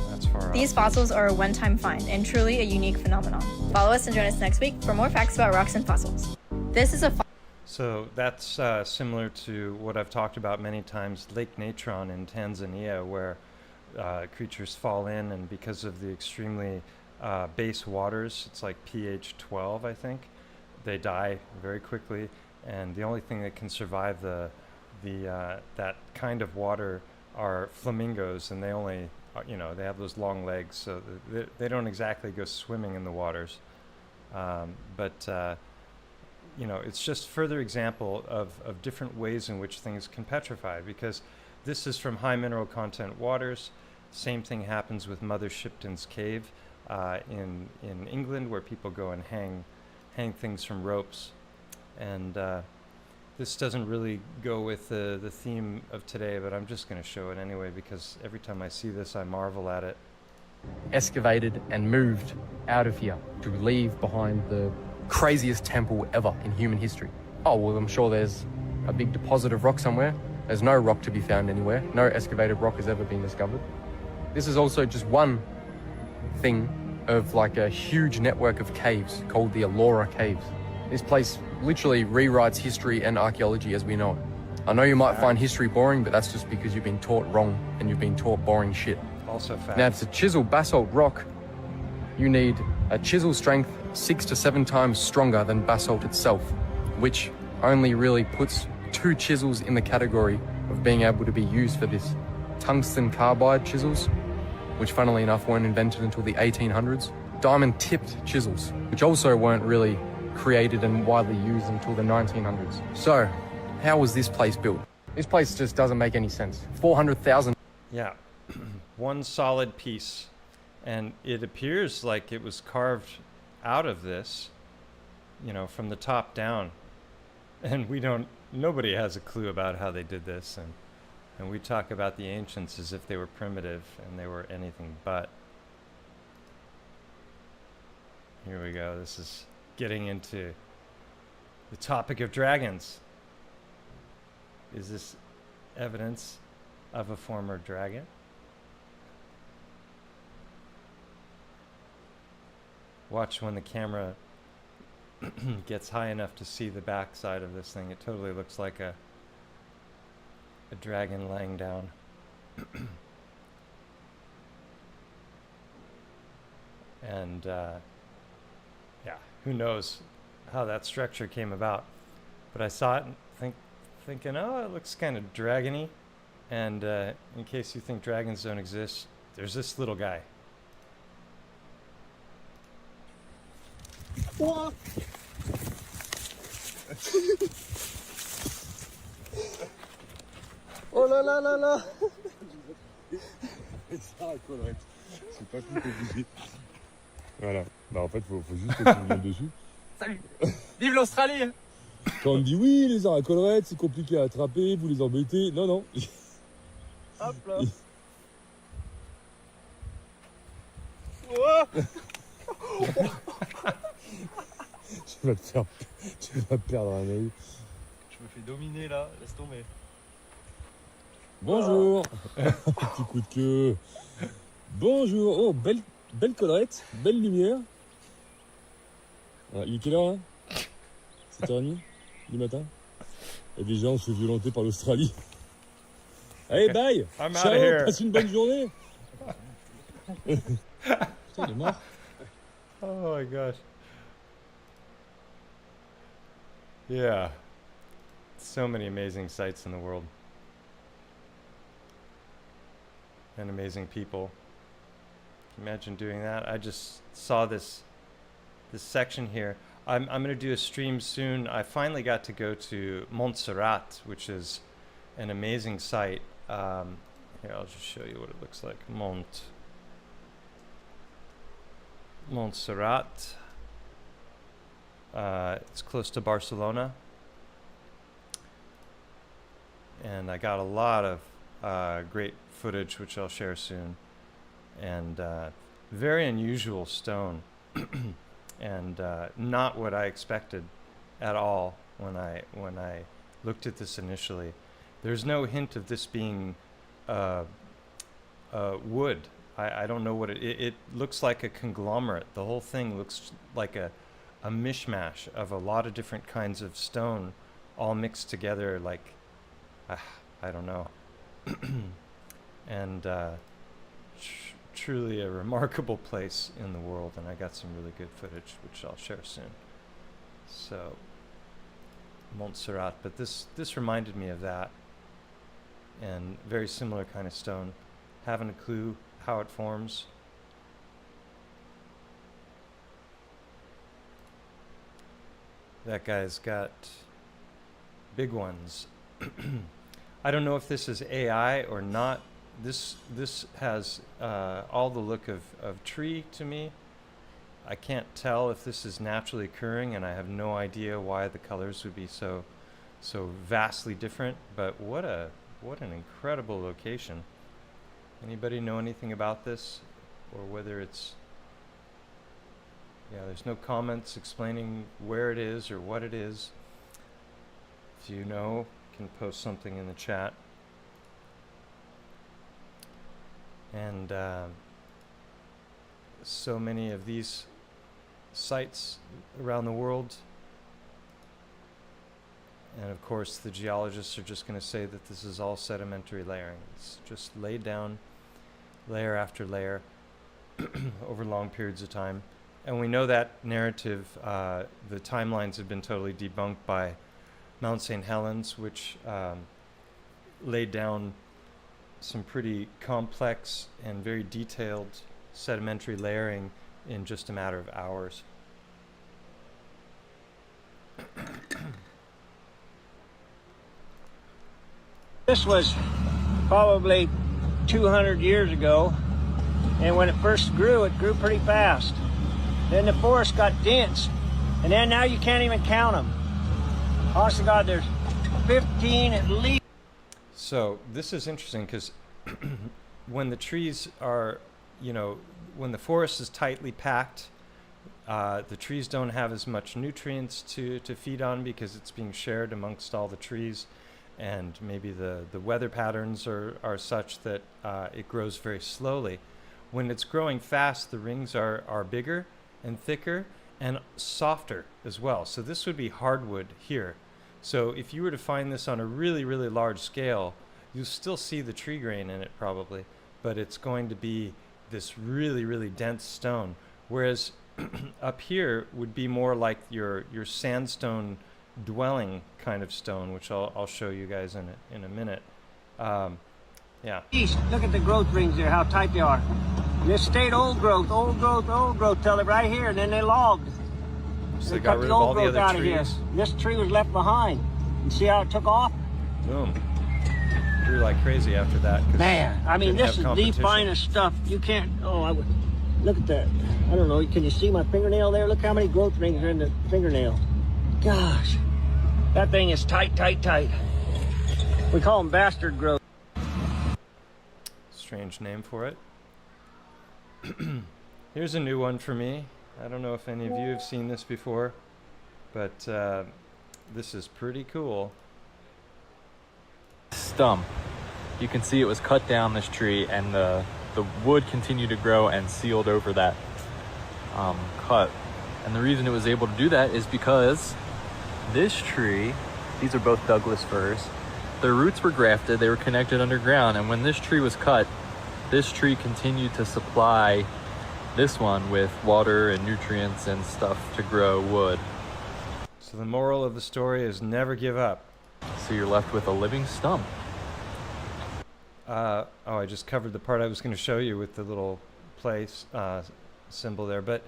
That's far These fossils are a one-time find and truly a unique phenomenon. Follow us and join us next week for more facts about rocks and fossils. This is a So that's similar to what I've talked about many times, Lake Natron in Tanzania, where creatures fall in, and because of the extremely base waters, it's like pH 12, I think, they die very quickly. And the only thing that can survive that kind of water are flamingos, and they only, they have those long legs, so they don't exactly go swimming in the waters. It's just further example of different ways in which things can petrify, because this is from high mineral content waters. Same thing happens with Mother Shipton's cave in England, where people go and hang things from ropes. And this doesn't really go with the theme of today, but I'm just going to show it anyway, because every time I see this, I marvel at it. Excavated and moved out of here to leave behind the craziest temple ever in human history. Oh, well, I'm sure there's a big deposit of rock somewhere. There's no rock to be found anywhere. No excavated rock has ever been discovered. This is also just one thing of like a huge network of caves called the Ellora Caves. This place literally rewrites history and archaeology as we know it. I know you might find history boring, but that's just because you've been taught wrong and you've been taught boring shit. Also fact. Now, to chisel basalt rock, you need a chisel strength 6 to 7 times stronger than basalt itself, which only really puts 2 chisels in the category of being able to be used for this. Tungsten carbide chisels which funnily enough weren't invented until the 1800s. Diamond-tipped chisels, which also weren't really created and widely used until the 1900s. So, how was this place built? This place just doesn't make any sense. 400,000. Yeah, one solid piece. And it appears like it was carved out of this, you know, from the top down. And nobody has a clue about how they did this. And we talk about the ancients as if they were primitive and they were anything but. Here we go. This is getting into the topic of dragons. Is this evidence of a former dragon? Watch when the camera gets high enough to see the backside of this thing. It totally looks like a dragon laying down. And yeah, who knows how that structure came about. But I saw it and thinking, oh, it looks kind of dragony. And in case you think dragons don't exist, there's this little guy. What? Oh là là là là. Ça, Colrette. C'est pas plus compliqué. Voilà. Bah en fait, faut juste que tu viennes dessus. Salut. Vive l'Australie. Quand on me dit oui, les arbres à collerette, c'est compliqué à attraper, vous les embêtez. Non, non. Hop là. Tu vas perdre un œil. Je me fais dominer là, laisse tomber. Bonjour. Petit coup de queue. Bonjour. Oh, belle collerette, belle lumière. Ah, il est quelle heure là 7h30 du matin. Et déjà on se fait violenter par l'Australie. Allez, bye. I'm Ciao, outta here. passe une bonne journée. Putain, il est mort. Oh my gosh. Yeah. So many amazing sights in the world. And amazing people. Can you imagine doing that? I just saw this section here. I'm going to do a stream soon. I finally got to go to Montserrat, which is an amazing site. Here, I'll just show you what it looks like. Montserrat. It's close to Barcelona. And I got a lot of great footage, which I'll share soon. And very unusual stone. And not what I expected at all when I looked at this initially. There's no hint of this being wood. I don't know what it looks like. A conglomerate. The whole thing looks like a mishmash of a lot of different kinds of stone all mixed together, like I don't know. And truly a remarkable place in the world, and I got some really good footage which I'll share soon. So Montserrat, but this reminded me of that, and very similar kind of stone. Haven't a clue how it forms. That guy's got big ones. I don't know if this is AI or not. This has all the look of tree to me. I can't tell if this is naturally occurring, and I have no idea why the colors would be so vastly different. But what an incredible location. Anybody know anything about this, or whether it's? Yeah, there's no comments explaining where it is or what it is. If you know, you can post something in the chat. And so many of these sites around the world. And of course, the geologists are just going to say that this is all sedimentary layering. It's just laid down layer after layer over long periods of time. And we know that narrative, the timelines have been totally debunked by Mount St. Helens, which laid down some pretty complex and very detailed sedimentary layering in just a matter of hours. This was probably 200 years ago, and when it first grew, it grew pretty fast. Then the forest got dense, and then now you can't even count them. Honest to God, there's 15 at least. So this is interesting because when the trees are, you know, when the forest is tightly packed, the trees don't have as much nutrients to feed on because it's being shared amongst all the trees, and maybe the weather patterns are such that it grows very slowly. When it's growing fast, the rings are bigger and thicker and softer as well. So this would be hardwood here. So if you were to find this on a really, really large scale, you'll still see the tree grain in it probably, but it's going to be this really, really dense stone. Whereas up here would be more like your sandstone dwelling kind of stone, which I'll show you guys in a minute. Yeah. East, look at the growth rings there, how tight they are. And this stayed old growth till it right here, and then they logged. So they got rid of all the other trees. This tree was left behind. You see how it took off? Boom. Grew like crazy after that. Man, I mean, this is the finest stuff. You can't, look at that. I don't know, can you see my fingernail there? Look how many growth rings are in the fingernail. Gosh, that thing is tight. We call them bastard growth. Strange name for it. Here's a new one for me. I don't know if any of you have seen this before, but this is pretty cool. Stump. You can see it was cut down this tree, and the wood continued to grow and sealed over that cut. And the reason it was able to do that is because this tree, these are both Douglas firs, their roots were grafted, they were connected underground, and when this tree was cut, this tree continued to supply this one with water and nutrients and stuff to grow wood. So the moral of the story is never give up. So you're left with a living stump. I just covered the part I was going to show you with the little place symbol there. But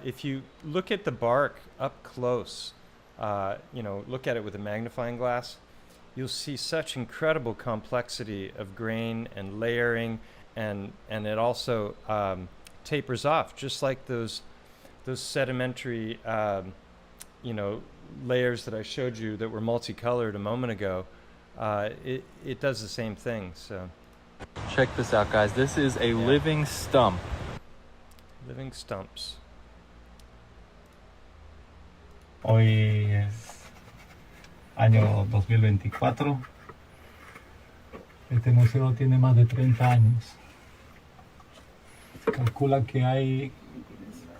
if you look at the bark up close, look at it with a magnifying glass, you'll see such incredible complexity of grain and layering, and it also tapers off, just like those sedimentary layers that I showed you that were multicolored a moment ago. It does the same thing. So check this out, guys. This is a living stump. Living stumps. Hoy es año 2024. Este museo tiene más de 30 años. Se calcula que hay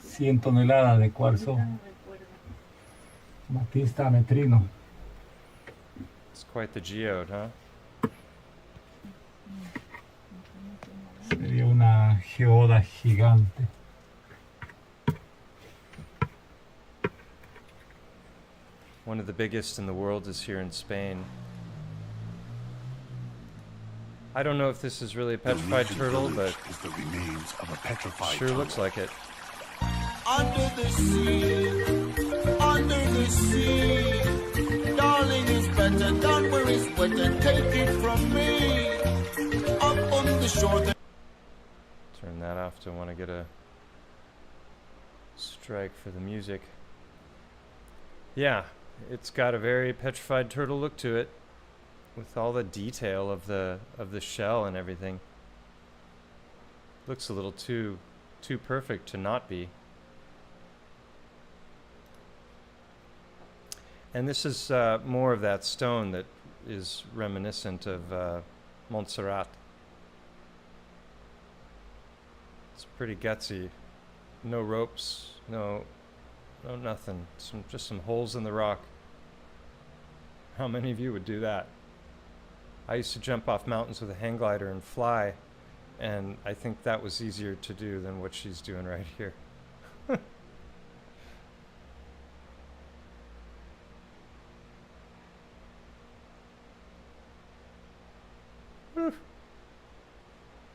100 toneladas de cuarzo matista metrino. It's quite the geode, huh? Sería una geoda gigante. One of the biggest in the world is here in Spain. I don't know if this is really a petrified turtle, but sure looks like it. Under the sea, darling is better down where it's wet, and take it from me. Up on the shore. Turn that off. Don't want to get a strike for the music. Yeah, it's got a very petrified turtle look to it, with all the detail of the shell and everything. Looks a little too perfect to not be. And this is more of that stone that is reminiscent of Montserrat. It's pretty gutsy. No ropes, no nothing. Just some holes in the rock. How many of you would do that? I used to jump off mountains with a hang glider and fly, and I think that was easier to do than what she's doing right here.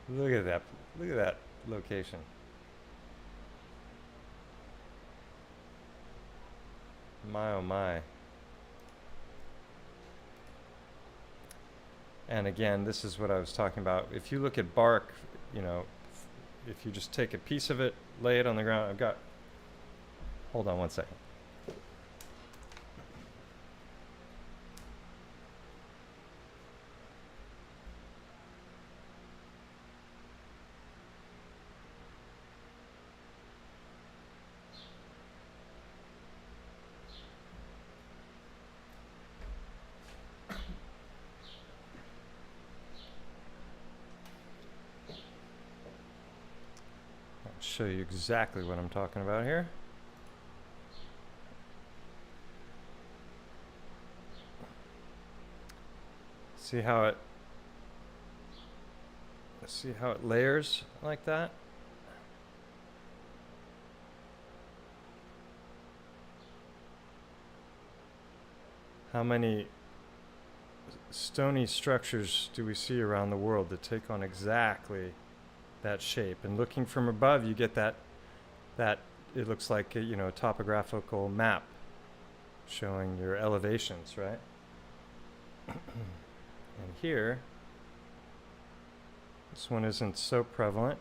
Look at that. Look at that location. My oh my. And again, this is what I was talking about. If you look at bark, you know, if you just take a piece of it, lay it on the ground, hold on one second. Show you exactly what I'm talking about here. See how it layers like that? How many stony structures do we see around the world that take on exactly that shape? And looking from above, you get that it looks like a, you know, a topographical map showing your elevations, right? And here, this one isn't so prevalent,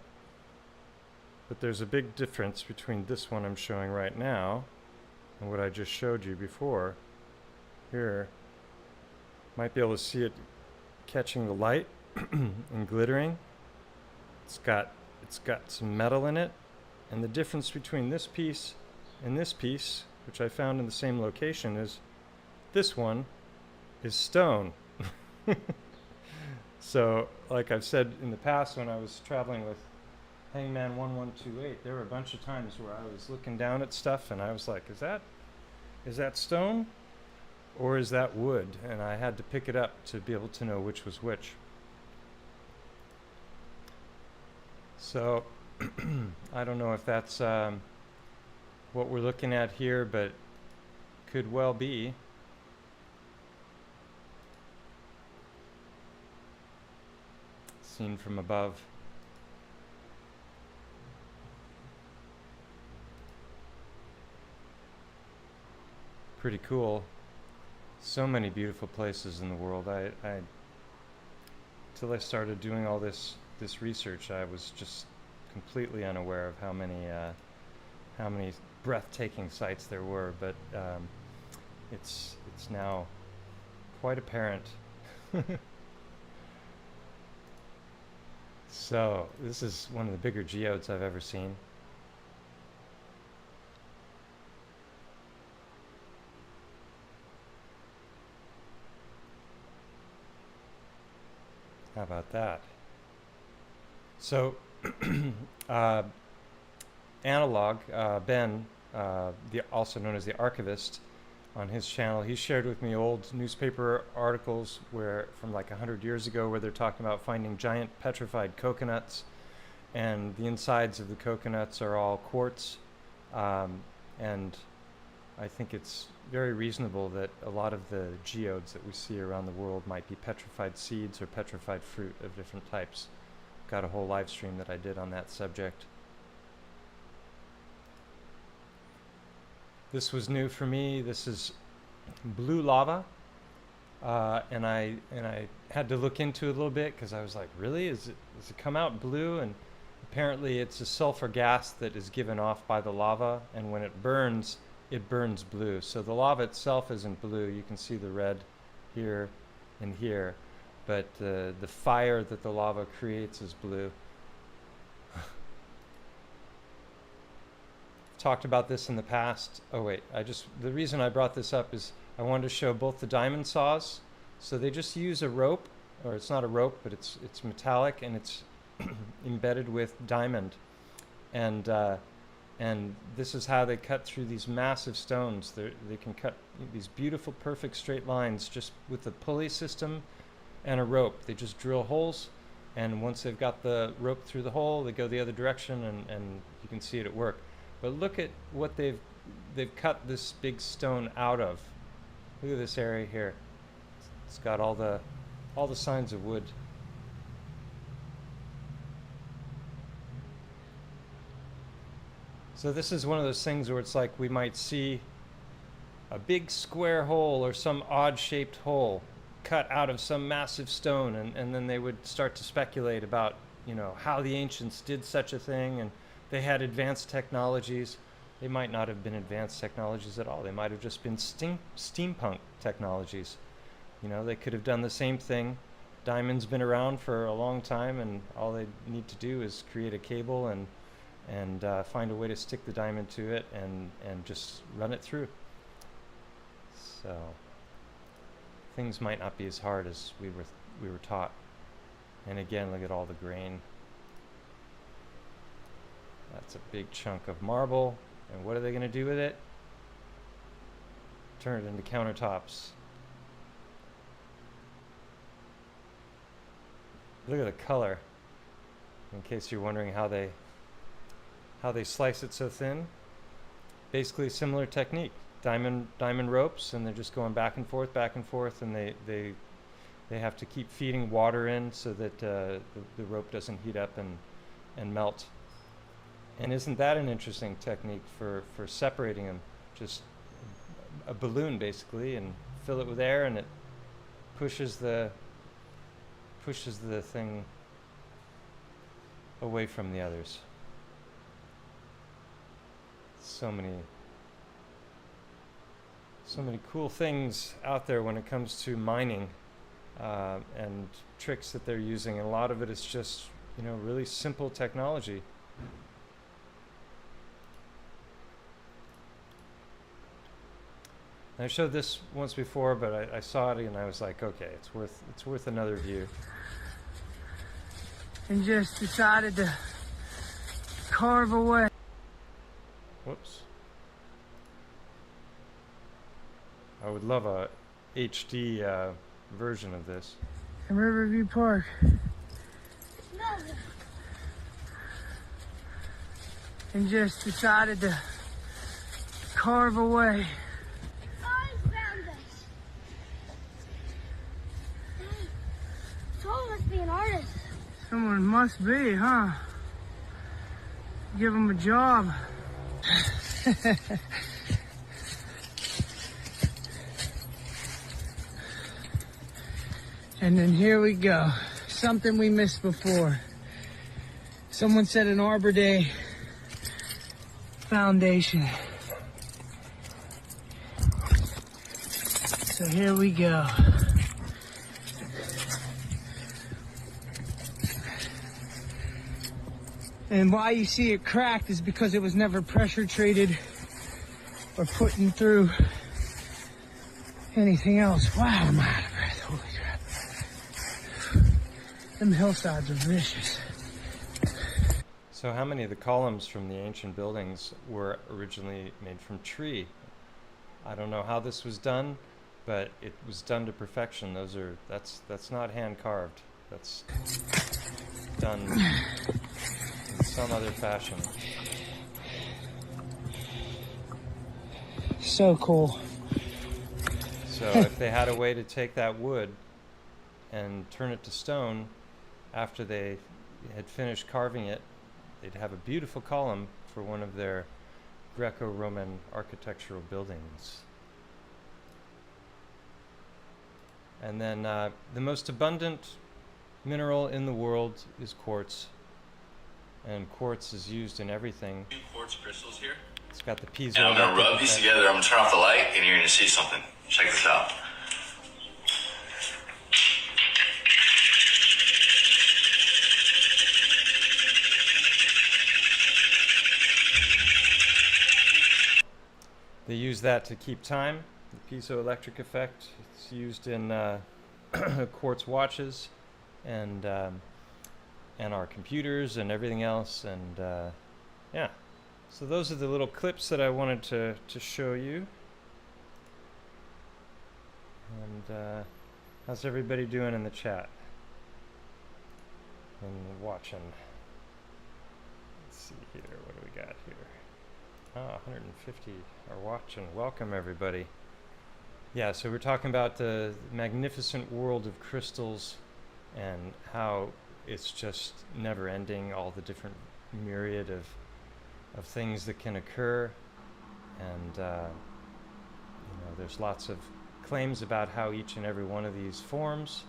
but there's a big difference between this one I'm showing right now and what I just showed you before. Here, might be able to see it catching the light and glittering. It's got some metal in it, and the difference between this piece and this piece, which I found in the same location, is this one is stone. So, like I've said in the past, when I was traveling with Hangman 1128, there were a bunch of times where I was looking down at stuff and I was like, is that stone or is that wood? And I had to pick it up to be able to know which was which. So I don't know if that's what we're looking at here, but could well be. Seen from above. Pretty cool. So many beautiful places in the world. Till I started doing all this research, I was just completely unaware of how many breathtaking sites there were, but it's now quite apparent. So this is one of the bigger geodes I've ever seen. How about that? So, Analog, Ben, also known as the archivist, on his channel, he shared with me old newspaper articles from like 100 years ago, where they're talking about finding giant petrified coconuts, and the insides of the coconuts are all quartz, and I think it's very reasonable that a lot of the geodes that we see around the world might be petrified seeds or petrified fruit of different types. Got a whole live stream that I did on that subject. This was new for me. This is blue lava, and I had to look into it a little bit because I was like, really? Does it come out blue? And apparently it's a sulfur gas that is given off by the lava, and when it burns blue. So the lava itself isn't blue. You can see the red here and here, but the fire that the lava creates is blue. Talked about this in the past. Oh wait, the reason I brought this up is I wanted to show both the diamond saws. So they just use a rope, or it's not a rope, but it's metallic, and it's embedded with diamond. And this is how they cut through these massive stones. They can cut these beautiful, perfect straight lines just with a pulley system and a rope. They just drill holes, and once they've got the rope through the hole, they go the other direction, and you can see it at work. But look at what they've cut this big stone out of. Look at this area here. It's got all the signs of wood. So this is one of those things where it's like we might see a big square hole or some odd shaped hole cut out of some massive stone, and then they would start to speculate about, you know, how the ancients did such a thing, and they had advanced technologies. They might not have been advanced technologies at all. They might have just been steampunk technologies. You know, they could have done the same thing. Diamond's been around for a long time, and all they need to do is create a cable and find a way to stick the diamond to it and just run it through. So things might not be as hard as we were taught. And again, look at all the grain. That's a big chunk of marble. And what are they going to do with it? Turn it into countertops. Look at the color. In case you're wondering how they slice it so thin. Basically similar technique. Diamond ropes, and they're just going back and forth, and they have to keep feeding water in so that the rope doesn't heat up and melt. And isn't that an interesting technique for separating them? Just a balloon basically, and fill it with air, and it pushes the thing away from the others. So many cool things out there when it comes to mining and tricks that they're using, and a lot of it is just, you know, really simple technology. I showed this once before, but I saw it and I was like, okay, it's worth another view. And just decided to carve away. Whoops. I would love a HD version of this. In Riverview Park. And just decided to carve away. Someone must be an artist. Someone must be, huh? Give them a job. And then here we go. Something we missed before. Someone said an Arbor Day foundation. So here we go. And why you see it cracked is because it was never pressure treated or put in through anything else. Wow, I'm out of breath. Holy crap. Them hillsides are vicious. So how many of the columns from the ancient buildings were originally made from tree? I don't know how this was done, but it was done to perfection. That's not hand carved. That's done in some other fashion. So cool. So if they had a way to take that wood and turn it to stone after they had finished carving it, they'd have a beautiful column for one of their Greco-Roman architectural buildings. And then the most abundant mineral in the world is quartz. And quartz is used in everything. Quartz crystals here. It's got the piezo. And I'm going to rub these together. I'm going to turn off the light, and you're going to see something. Check this out. They use that to keep time, the piezoelectric effect. It's used in quartz watches and our computers and everything else. And yeah, so those are the little clips that I wanted to show you. And how's everybody doing in the chat and watching? Let's see here, what do we got here? 150 are watching. Welcome everybody. Yeah, so we're talking about the magnificent world of crystals and how it's just never ending, all the different myriad of things that can occur, and there's lots of claims about how each and every one of these forms.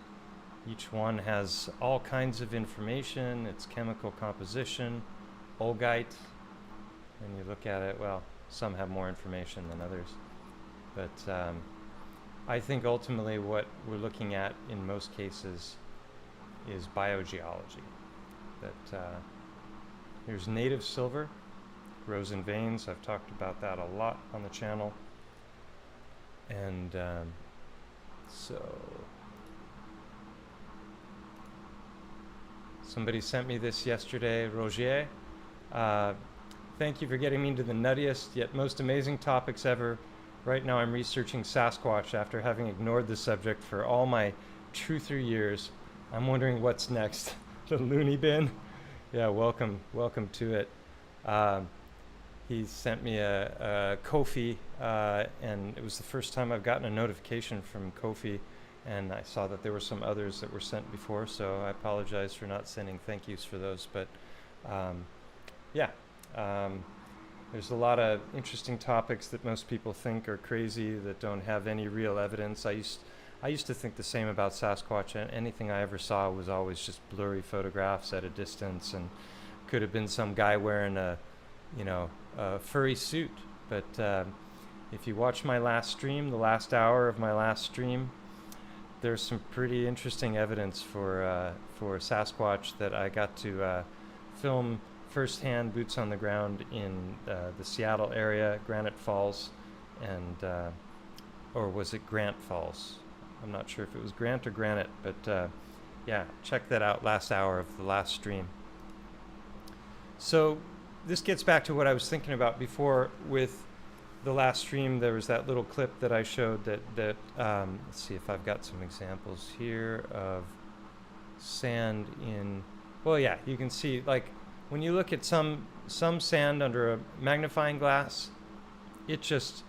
Each one has all kinds of information, its chemical composition, olgite, and you look at it, well, some have more information than others, but I think ultimately what we're looking at in most cases is biogeology. That here's native silver, grows in veins. I've talked about that a lot on the channel. And so somebody sent me this yesterday, Roger. Thank you for getting me into the nuttiest yet most amazing topics ever. Right now I'm researching Sasquatch after having ignored the subject for all my truther years. I'm wondering what's next. The loony bin? Yeah, welcome to it. He sent me a Ko-fi, and it was the first time I've gotten a notification from Ko-fi, and I saw that there were some others that were sent before, so I apologize for not sending thank yous for those, but there's a lot of interesting topics that most people think are crazy that don't have any real evidence. I used to think the same about Sasquatch, and anything I ever saw was always just blurry photographs at a distance, and could have been some guy wearing a furry suit. But if you watch my last stream, the last hour of my last stream, there's some pretty interesting evidence for Sasquatch that I got to film firsthand, boots on the ground in the Seattle area, Granite Falls, and or was it Grant Falls? I'm not sure if it was Grant or Granite, but yeah, check that out, last hour of the last stream. So this gets back to what I was thinking about before with the last stream. There was that little clip that I showed that let's see if I've got some examples here of sand in, well, yeah, you can see, like, when you look at some sand under a magnifying glass, it just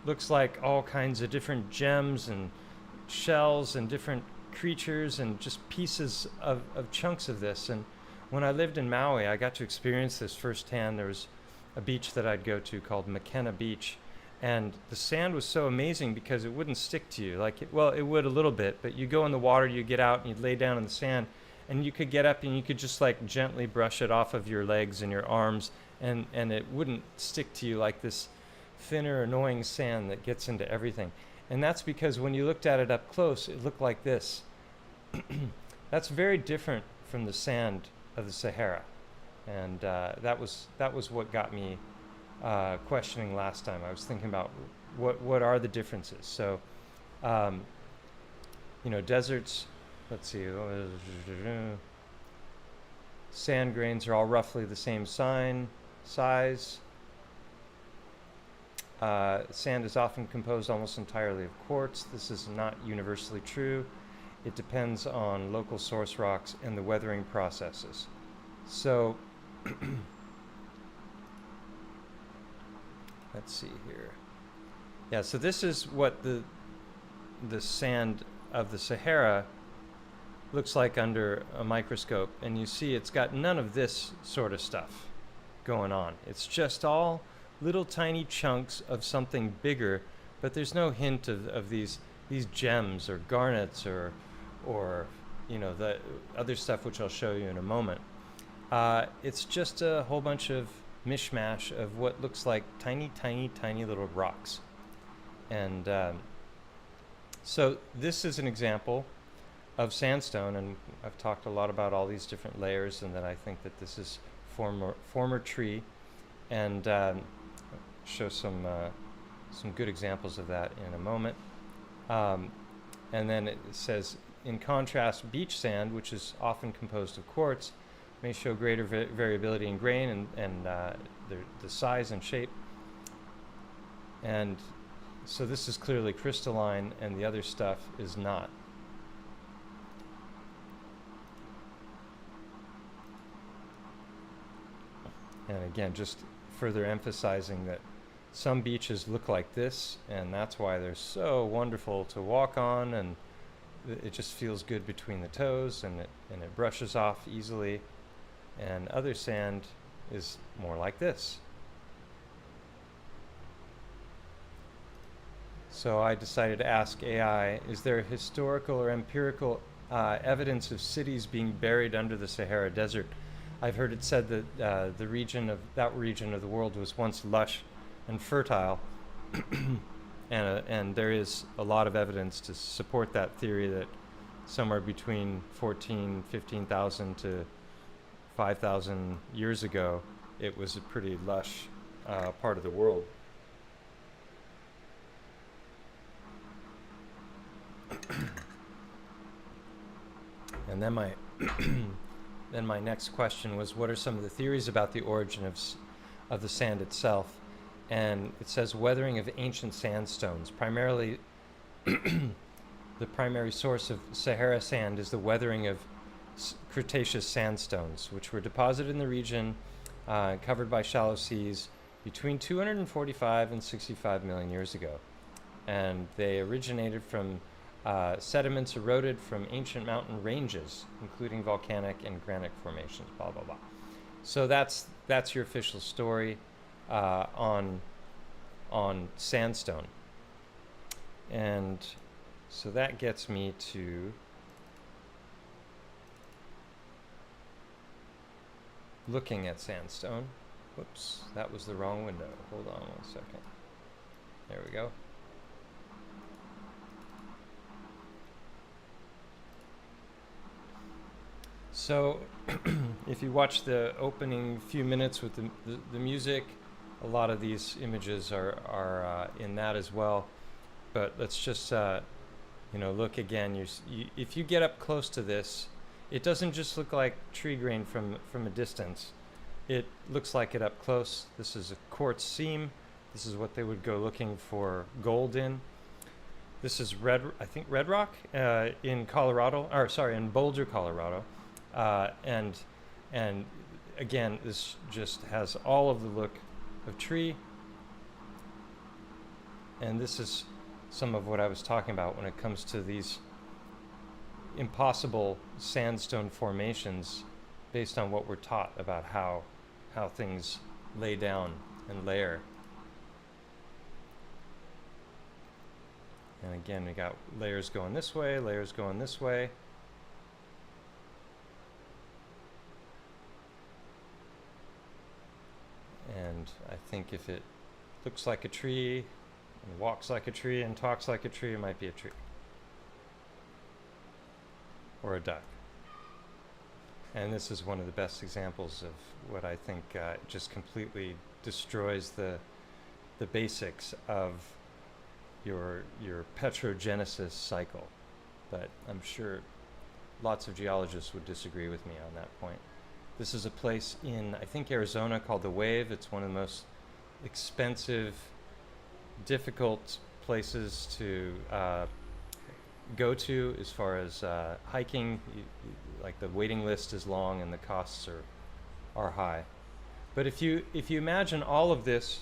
looks like all kinds of different gems and shells and different creatures and just pieces of chunks of this. And when I lived in Maui, I got to experience this firsthand. There was a beach that I'd go to called McKenna Beach, and the sand was so amazing because it wouldn't stick to you. Like, well, it would a little bit, but you go in the water, you get out, and you'd lay down in the sand, and you could get up and you could just like gently brush it off of your legs and your arms, and it wouldn't stick to you like this thinner, annoying sand that gets into everything. And that's because when you looked at it up close, it looked like this. That's very different from the sand of the Sahara, and that was what got me questioning last time. I was thinking about what are the differences. So deserts, let's see, sand grains are all roughly the same size. Sand is often composed almost entirely of quartz. This is not universally true. It depends on local source rocks and the weathering processes. So let's see here. Yeah, so this is what the sand of the Sahara looks like under a microscope, and you see it's got none of this sort of stuff going on. It's just all little tiny chunks of something bigger, but there's no hint of these gems or garnets or the other stuff which I'll show you in a moment. It's just a whole bunch of mishmash of what looks like tiny little rocks. And so this is an example of sandstone, and I've talked a lot about all these different layers, and that I think that this is former tree, and show some good examples of that in a moment. And then it says, in contrast, beach sand, which is often composed of quartz, may show greater variability in grain and the size and shape. And so this is clearly crystalline, and the other stuff is not. And again, just further emphasizing that some beaches look like this, and that's why they're so wonderful to walk on, and it just feels good between the toes, and it brushes off easily. And other sand is more like this, So I decided to ask AI, is there historical or empirical evidence of cities being buried under the Sahara Desert? I've heard it said that that region of the world was once lush and fertile, and there is a lot of evidence to support that theory that somewhere between 15,000 to 5,000 years ago, it was a pretty lush part of the world. And then my then my next question was, what are some of the theories about the origin of the sand itself? And it says weathering of ancient sandstones. Primarily, the primary source of Sahara sand is the weathering of Cretaceous sandstones, which were deposited in the region covered by shallow seas between 245 and 65 million years ago. And they originated from sediments eroded from ancient mountain ranges, including volcanic and granitic formations, blah, blah, blah. So that's your official story on sandstone. And so that gets me to looking at sandstone. Whoops, that was the wrong window. Hold on 1 second. There we go. So if you watch the opening few minutes with the music, a lot of these images are in that as well. But let's just look again. If you get up close to this, it doesn't just look like tree grain from a distance. It looks like it up close. This is a quartz seam. This is what they would go looking for gold in. This is red rock in Colorado, or sorry, in Boulder, Colorado. And again, this just has all of the look of tree. And this is some of what I was talking about when it comes to these impossible sandstone formations based on what we're taught about how things lay down and layer. And again, we got layers going this way, layers going this way. And I think if it looks like a tree and walks like a tree and talks like a tree, it might be a tree. Or a duck. And this is one of the best examples of what I think just completely destroys the basics of your petrogenesis cycle. But I'm sure lots of geologists would disagree with me on that point. This is a place in, I think, Arizona called the Wave. It's one of the most expensive, difficult places to go to as far as hiking. Like the waiting list is long and the costs are high. But if you imagine all of this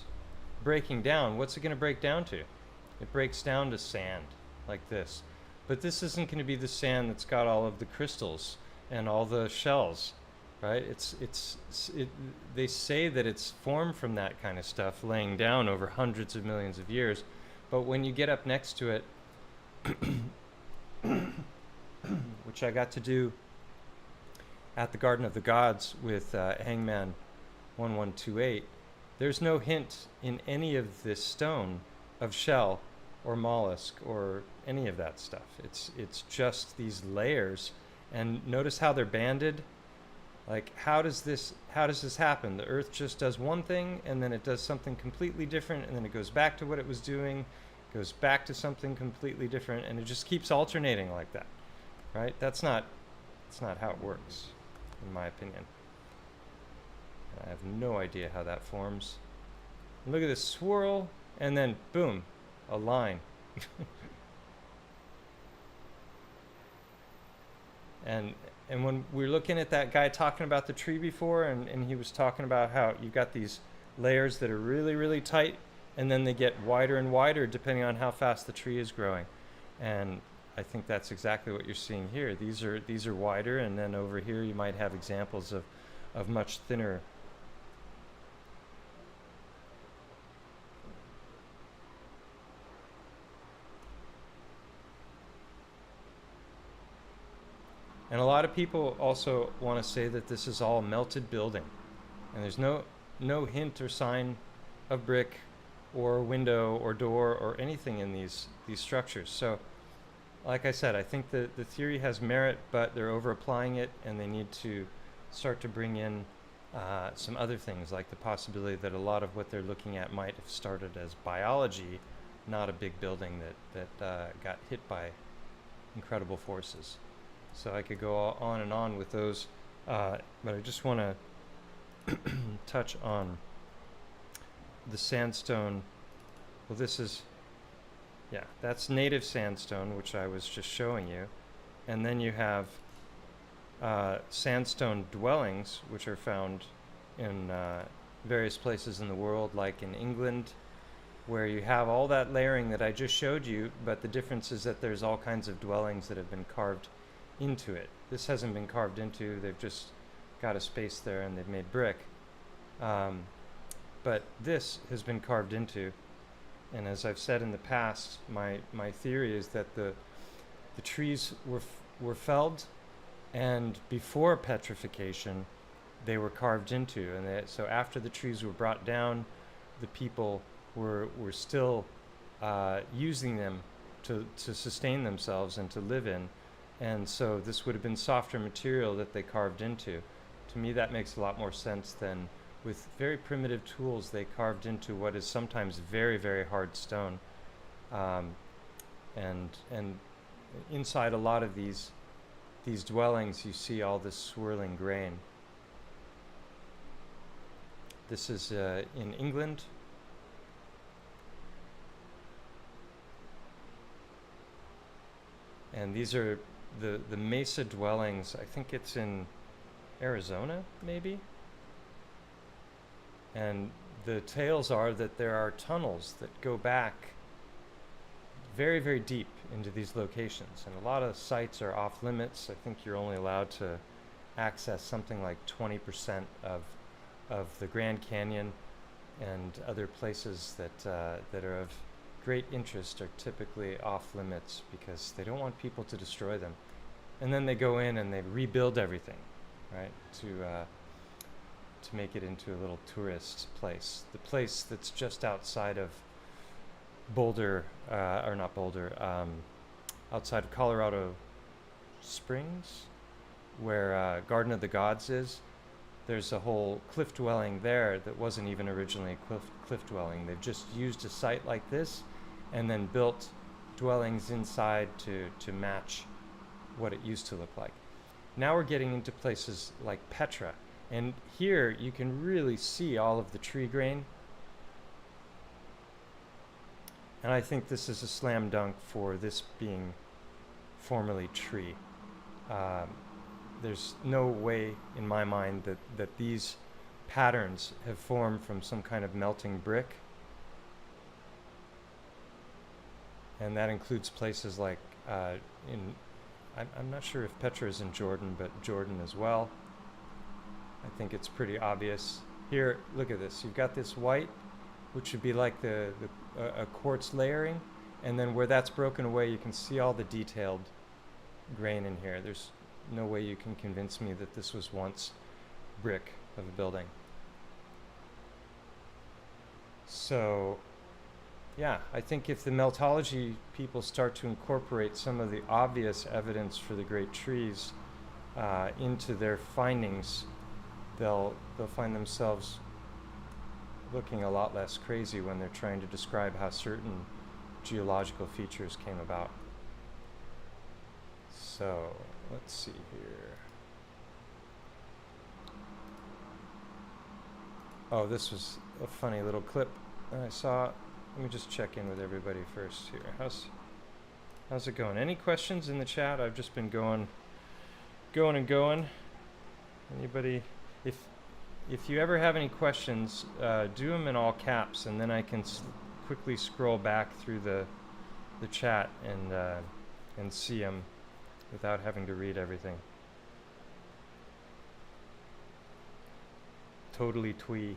breaking down, what's it going to break down to? It breaks down to sand like this. But this isn't going to be the sand that's got all of the crystals and all the shells, right? They say that it's formed from that kind of stuff laying down over hundreds of millions of years. But when you get up next to it, which I got to do at the Garden of the Gods with Hangman 1128, there's no hint in any of this stone of shell or mollusk or any of that stuff. It's just these layers, and notice how they're banded. Like, how does this happen? The Earth just does one thing, and then it does something completely different, and then it goes back to what it was doing, goes back to something completely different, and it just keeps alternating like that, right? That's not how it works, in my opinion. I have no idea how that forms. And look at this swirl, and then boom, a line. And when we were looking at that guy talking about the tree before, and he was talking about how you've got these layers that are really, really tight, and then they get wider and wider depending on how fast the tree is growing. And I think that's exactly what you're seeing here. These are wider, and then over here you might have examples of much thinner. And a lot of people also want to say that this is all melted building, and there's no hint or sign of brick or window or door or anything in these structures. So like I said, I think the theory has merit, but they're over applying it, and they need to start to bring in some other things, like the possibility that a lot of what they're looking at might have started as biology, not a big building that got hit by incredible forces. So I could go on and on with those, but I just want to touch on the sandstone. Well, this is, yeah, that's native sandstone, which I was just showing you. And then you have sandstone dwellings, which are found in various places in the world, like in England, where you have all that layering that I just showed you, but the difference is that there's all kinds of dwellings that have been carved into it. This hasn't been carved into, they've just got a space there and they've made brick. But this has been carved into, and as I've said in the past, my theory is that the trees were felled, and before petrification they were carved into, and so after the trees were brought down, the people were still using them to sustain themselves and to live in, and so this would have been softer material that they carved into. To me, that makes a lot more sense than with very primitive tools they carved into what is sometimes very, very hard stone. And inside a lot of these dwellings, you see all this swirling grain. This is in England. And these are the mesa dwellings. I think it's in Arizona, maybe? And the tales are that there are tunnels that go back very, very deep into these locations. And a lot of sites are off limits. I think you're only allowed to access something like 20% of the Grand Canyon, and other places that are of great interest are typically off limits because they don't want people to destroy them. And then they go in and they rebuild everything, right, to make it into a little tourist place. The place that's just outside of Boulder, or not Boulder, outside of Colorado Springs, where Garden of the Gods is. There's a whole cliff dwelling there that wasn't even originally a cliff dwelling. They've just used a site like this and then built dwellings inside to match what it used to look like. Now we're getting into places like Petra, and here you can really see all of the tree grain. And I think this is a slam dunk for this being formerly tree. There's no way in my mind that these patterns have formed from some kind of melting brick. And that includes places like I'm not sure if Petra is in Jordan, but Jordan as well. I think it's pretty obvious. Here, look at this. You've got this white, which would be like a quartz layering, and then where that's broken away, you can see all the detailed grain in here. There's no way you can convince me that this was once brick of a building. So, yeah, I think if the meltology people start to incorporate some of the obvious evidence for the great trees into their findings, they'll find themselves looking a lot less crazy when they're trying to describe how certain geological features came about. So, let's see here. Oh, this was a funny little clip that I saw. Let me just check in with everybody first here. How's it going? Any questions in the chat? I've just been going. Anybody? If you ever have any questions, do them in all caps, and then I can quickly scroll back through the chat and see them without having to read everything. Totally twee.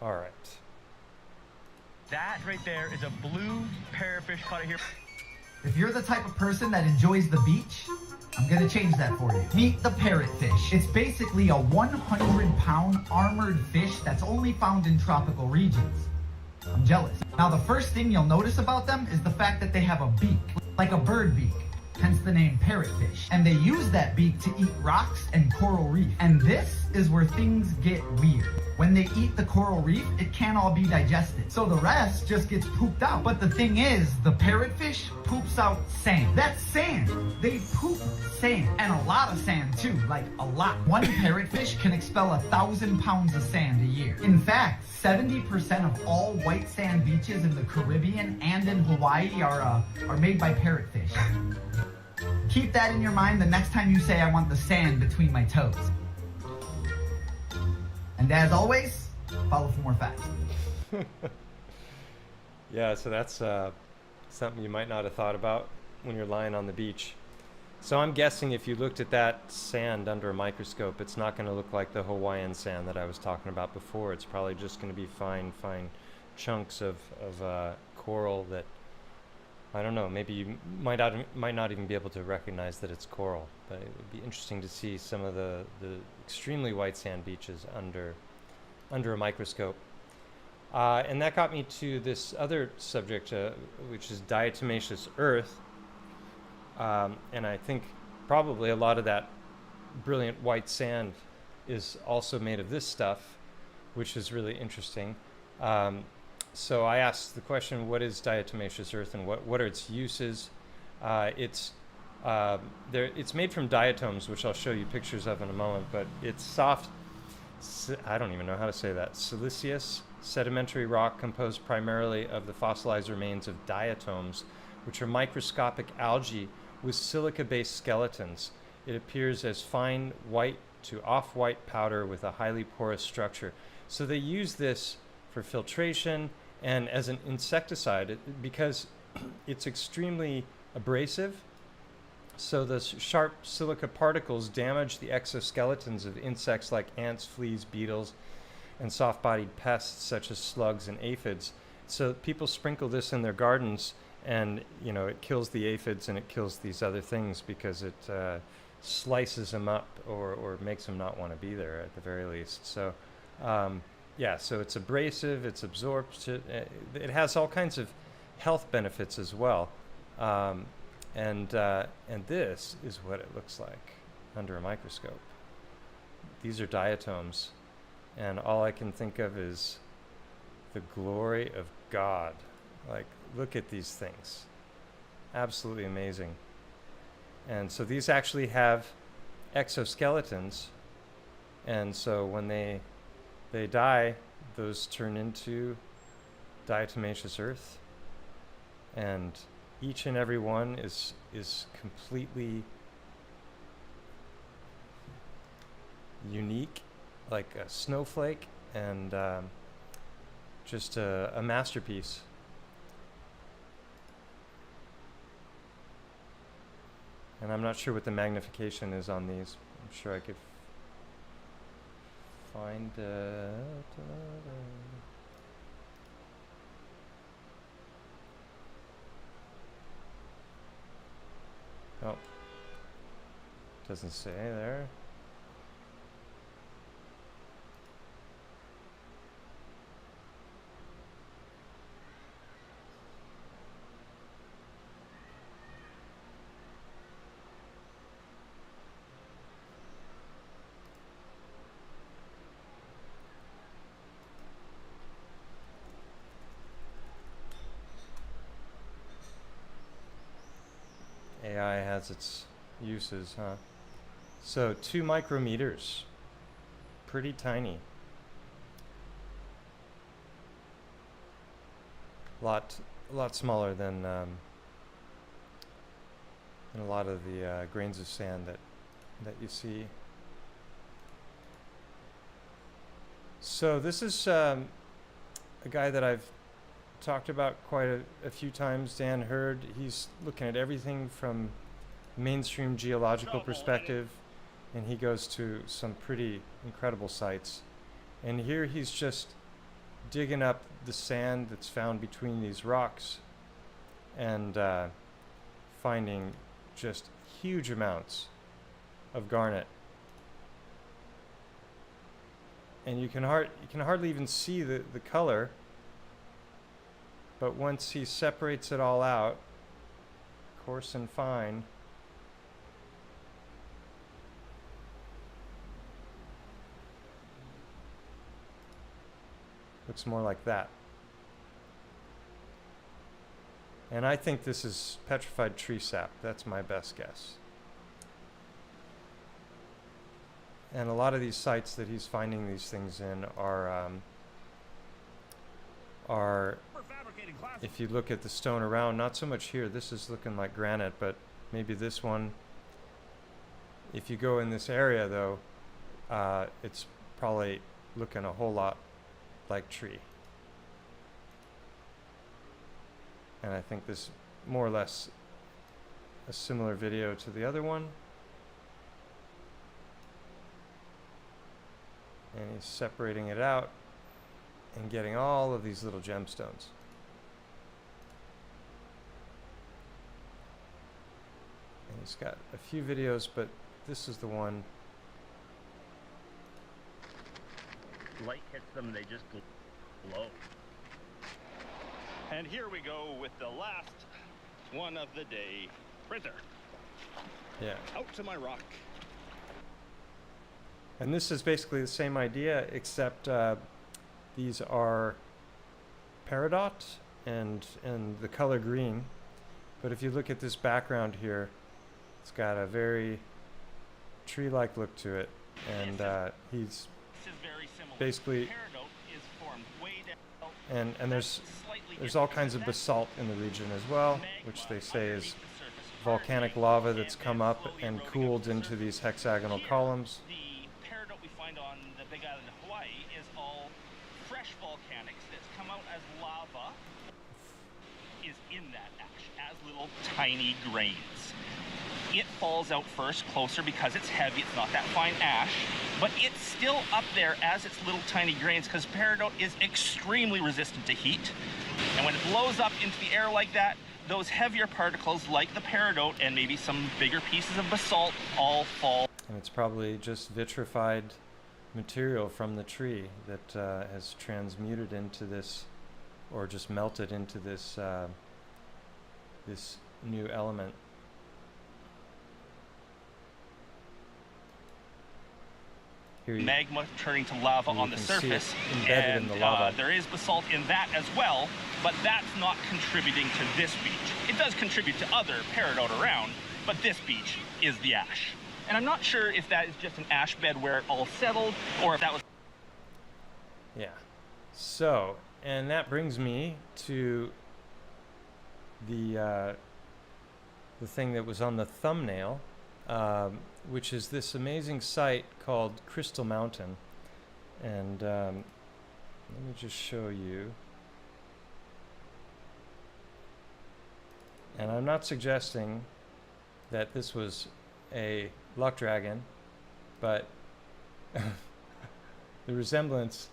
All right. That right there is a blue parrotfish caught it here. If you're the type of person that enjoys the beach, I'm gonna change that for you. Meet the parrotfish. It's basically a 100-pound armored fish that's only found in tropical regions. I'm jealous. Now, the first thing you'll notice about them is the fact that they have a beak, like a bird beak, hence the name parrotfish. And they use that beak to eat rocks and coral reef. And this is where things get weird. When they eat the coral reef, it can't all be digested. So the rest just gets pooped out. But the thing is, the parrotfish poops out sand. That's sand. They poop sand. And a lot of sand too, like a lot. One parrotfish can expel 1,000 pounds of sand a year. In fact, 70% of all white sand beaches in the Caribbean and in Hawaii are made by parrotfish. Keep that in your mind the next time you say, I want the sand between my toes. And as always, follow for more facts. Yeah, so that's something you might not have thought about when you're lying on the beach. So I'm guessing if you looked at that sand under a microscope, it's not going to look like the Hawaiian sand that I was talking about before. It's probably just going to be fine chunks of coral that, I don't know, maybe you might not even be able to recognize that it's coral. But it would be interesting to see some of the extremely white sand beaches under a microscope. And that got me to this other subject, which is diatomaceous earth. And I think probably a lot of that brilliant white sand is also made of this stuff, which is really interesting. So I asked the question, what is diatomaceous earth and what are its uses? It's made from diatoms, which I'll show you pictures of in a moment, but it's soft, I don't even know how to say that, siliceous sedimentary rock composed primarily of the fossilized remains of diatoms, which are microscopic algae with silica-based skeletons. It appears as fine white to off-white powder with a highly porous structure. So they use this for filtration and as an insecticide because it's extremely abrasive. So the sharp silica particles damage the exoskeletons of insects like ants, fleas, beetles, and soft-bodied pests such as slugs and aphids. So people sprinkle this in their gardens, and it kills the aphids and it kills these other things because it slices them up or makes them not want to be there at the very least. So yeah, so it's abrasive, it's absorptive, it has all kinds of health benefits as well. And this is what it looks like under a microscope. These are diatoms, and all I can think of is the glory of God. Like, look at these things. Absolutely amazing. And so these actually have exoskeletons, and so when they die, those turn into diatomaceous earth, and each and every one is completely unique, like a snowflake, and just a masterpiece. And I'm not sure what the magnification is on these. I'm sure I could find oh, doesn't say there. AI has its uses, huh? So 2 micrometers, pretty tiny. A lot smaller than a lot of the grains of sand that you see. So this is a guy that I've talked about quite a few times, Dan Hurd. He's looking at everything from mainstream geological perspective, and he goes to some pretty incredible sites. And here he's just digging up the sand that's found between these rocks, and finding just huge amounts of garnet. And you can hardly even see the color, but once he separates it all out, coarse and fine, looks more like that. And I think this is petrified tree sap. That's my best guess. And a lot of these sites that he's finding these things in are if you look at the stone around, not so much here, this is looking like granite, but maybe this one. If you go in this area though, it's probably looking a whole lot like tree. And I think this more or less a similar video to the other one. And he's separating it out and getting all of these little gemstones. And he's got a few videos, but this is the one. Light hits them, they just glow. And here we go with the last one of the day. Printer. Yeah. Out to my rock. And this is basically the same idea, except these are peridot and the color green. But if you look at this background here, it's got a very tree-like look to it, and he's basically and there's all kinds of basalt in the region as well, which they say is volcanic lava that's come up and cooled into these hexagonal columns. The peridot we find on the Big Island of Hawaii is all fresh volcanics that's come out as lava, is in that ash as little tiny grains. It falls out first closer because it's heavy, it's not that fine ash, but it's still up there as its little tiny grains because peridot is extremely resistant to heat. And when it blows up into the air like that, those heavier particles like the peridot and maybe some bigger pieces of basalt all fall. And it's probably just vitrified material from the tree that has transmuted into this, or just melted into this this new element. Here magma turning to lava on the surface, embedded and in the lava. There is basalt in that as well, but that's not contributing to this beach. It does contribute to other peridot around, but this beach is the ash. And I'm not sure if that is just an ash bed where it all settled, or if that was... Yeah. So, and that brings me to the thing that was on the thumbnail, which is this amazing site called Crystal Mountain. And let me just show you. And I'm not suggesting that this was a luck dragon, but the resemblance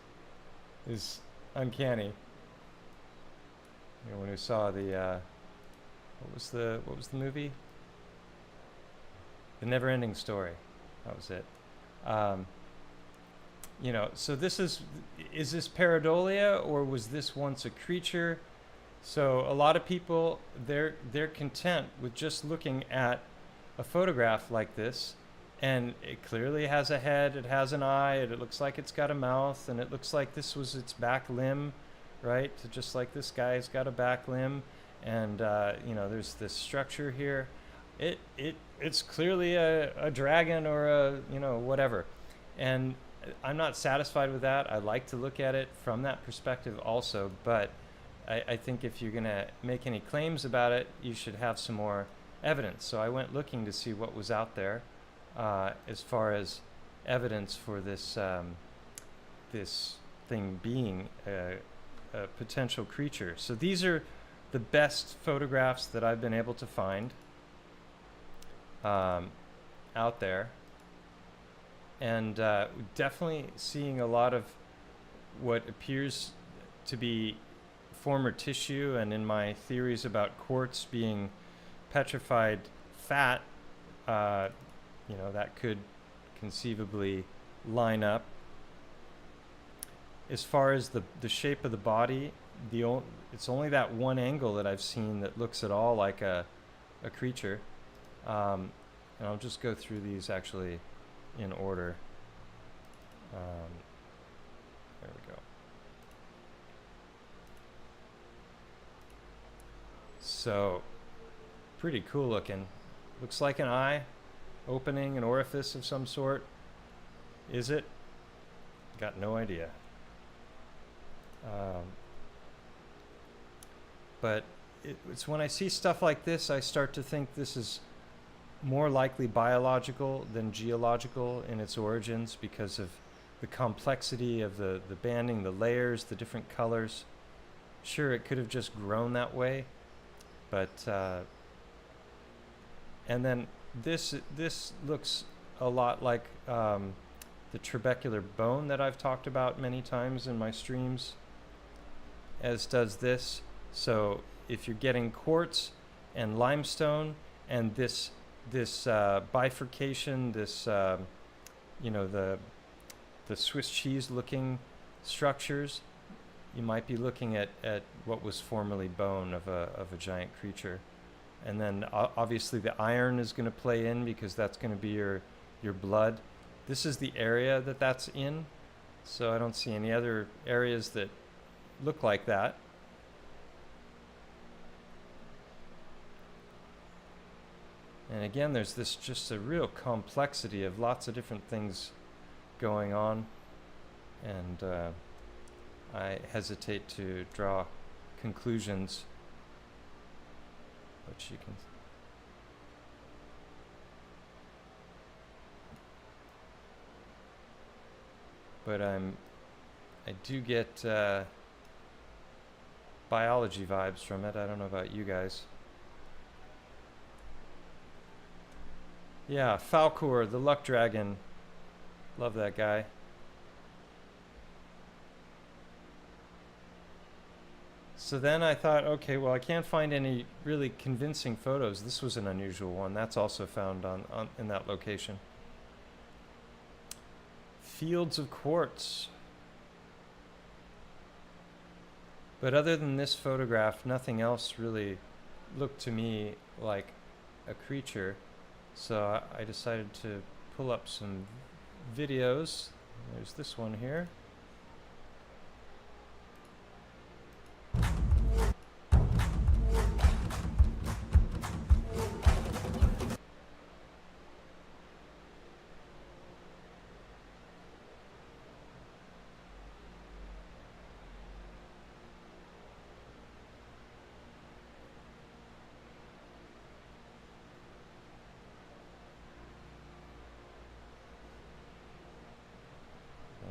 is uncanny. You know, when we saw the what was the movie? The Never-Ending Story. That was it. You know, so this is this pareidolia, or was this once a creature? So a lot of people, they're content with just looking at a photograph like this, and it clearly has a head, it has an eye, and it looks like it's got a mouth, and it looks like this was its back limb, right? Just like this guy's got a back limb, and you know, there's this structure here. It's clearly a dragon or a, you know, whatever. And I'm not satisfied with that. I like to look at it from that perspective also, but I think if you're gonna make any claims about it, you should have some more evidence. So I went looking to see what was out there as far as evidence for this this thing being a potential creature. So these are the best photographs that I've been able to find out there, and definitely seeing a lot of what appears to be former tissue, and in my theories about quartz being petrified fat, you know, that could conceivably line up. As far as the shape of the body, it's only that one angle that I've seen that looks at all like a creature. And I'll just go through these actually in order. There we go. So, pretty cool looking. Looks like an eye, opening, an orifice of some sort. Is it? Got no idea. But it's when I see stuff like this, I start to think this is more likely biological than geological in its origins, because of the complexity of the banding, the layers, the different colors. Sure, it could have just grown that way, but and then this looks a lot like the trabecular bone that I've talked about many times in my streams, as does this. So if you're getting quartz and limestone and this bifurcation, this you know, the Swiss cheese looking structures, you might be looking at what was formerly bone of a giant creature. And then obviously the iron is going to play in, because that's going to be your blood. This is the area that's in, so I don't see any other areas that look like that. And again, there's this just a real complexity of lots of different things going on, and I hesitate to draw conclusions, but you can. But I do get biology vibes from it. I don't know about you guys. Yeah, Falcor, the luck dragon. Love that guy. So then I thought, okay, well, I can't find any really convincing photos. This was an unusual one. That's also found in that location. Fields of quartz. But other than this photograph, nothing else really looked to me like a creature. So I decided to pull up some videos. There's this one here.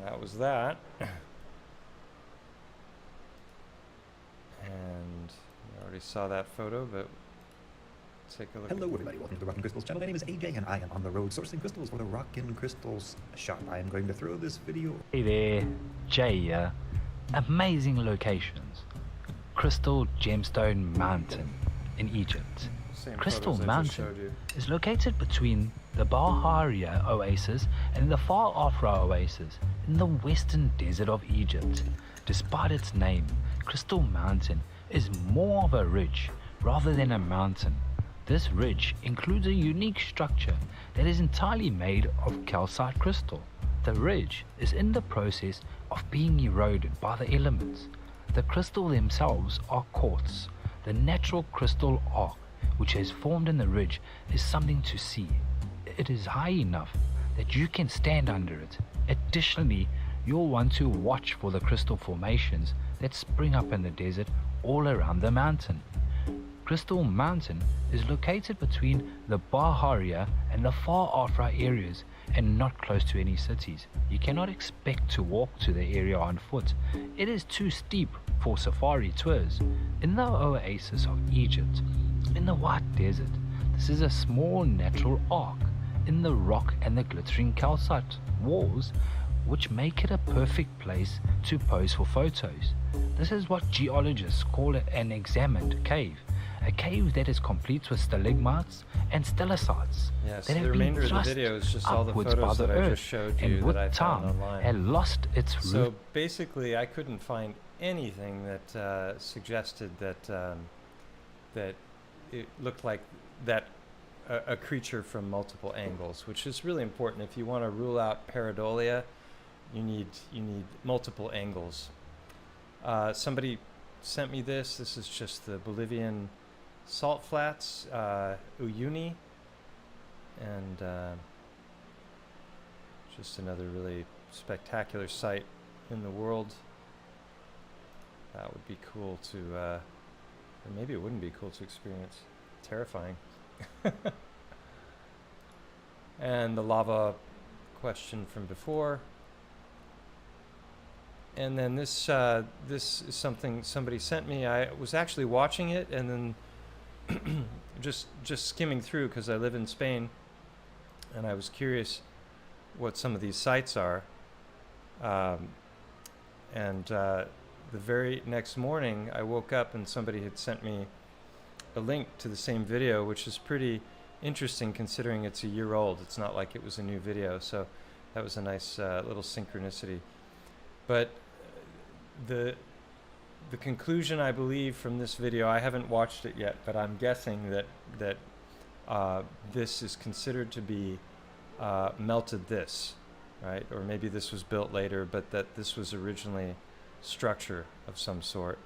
That was that. And you already saw that photo, but take a look. Hello everybody, welcome to the Rock and Crystals channel. My name is AJ and I am on the road sourcing crystals for the Rock and Crystals shop. I am going to throw this video. Hey there, Jay here. Amazing locations. Crystal Gemstone Mountain in Egypt. Crystal Mountain is located between the Baharia Oasis and the Far Afra Oasis in the western desert of Egypt. Despite its name, Crystal Mountain is more of a ridge rather than a mountain. This ridge includes a unique structure that is entirely made of calcite crystal. The ridge is in the process of being eroded by the elements. The crystal themselves are quartz. The natural crystal arc which has formed in the ridge is something to see. It is high enough that you can stand under it. Additionally, you'll want to watch for the crystal formations that spring up in the desert all around the mountain. Crystal Mountain is located between the Baharia and the Far Afra areas and not close to any cities. You cannot expect to walk to the area on foot. It is too steep for safari tours. In the oasis of Egypt, in the White Desert, this is a small natural arc in the rock and the glittering calcite walls, which make it a perfect place to pose for photos. This is what geologists call an examined cave. a cave that is complete with stalagmites and stalactites Yes, that the have been remainder of the thrust video is just all the upwards by photos the that I earth, just showed and you with that I found time online. had lost its root. So basically, I couldn't find anything that suggested that that it looked like that a creature from multiple angles, which is really important. If you want to rule out pareidolia, you need multiple angles. Somebody sent me this. This is just the Bolivian salt flats, Uyuni, and just another really spectacular site in the world. That would be cool to, or maybe it wouldn't be cool to experience. Terrifying. And the lava question from before. And then this this is something somebody sent me. I was actually watching it and then just skimming through because I live in Spain, and I was curious what some of these sites are. The very next morning, I woke up and somebody had sent me a link to the same video, which is pretty interesting considering it's a year old. It's not like it was a new video, so that was a nice little synchronicity. But the conclusion, I believe, from this video, I haven't watched it yet, but I'm guessing that this is considered to be melted this, right? Or maybe this was built later, but that this was originally structure of some sort.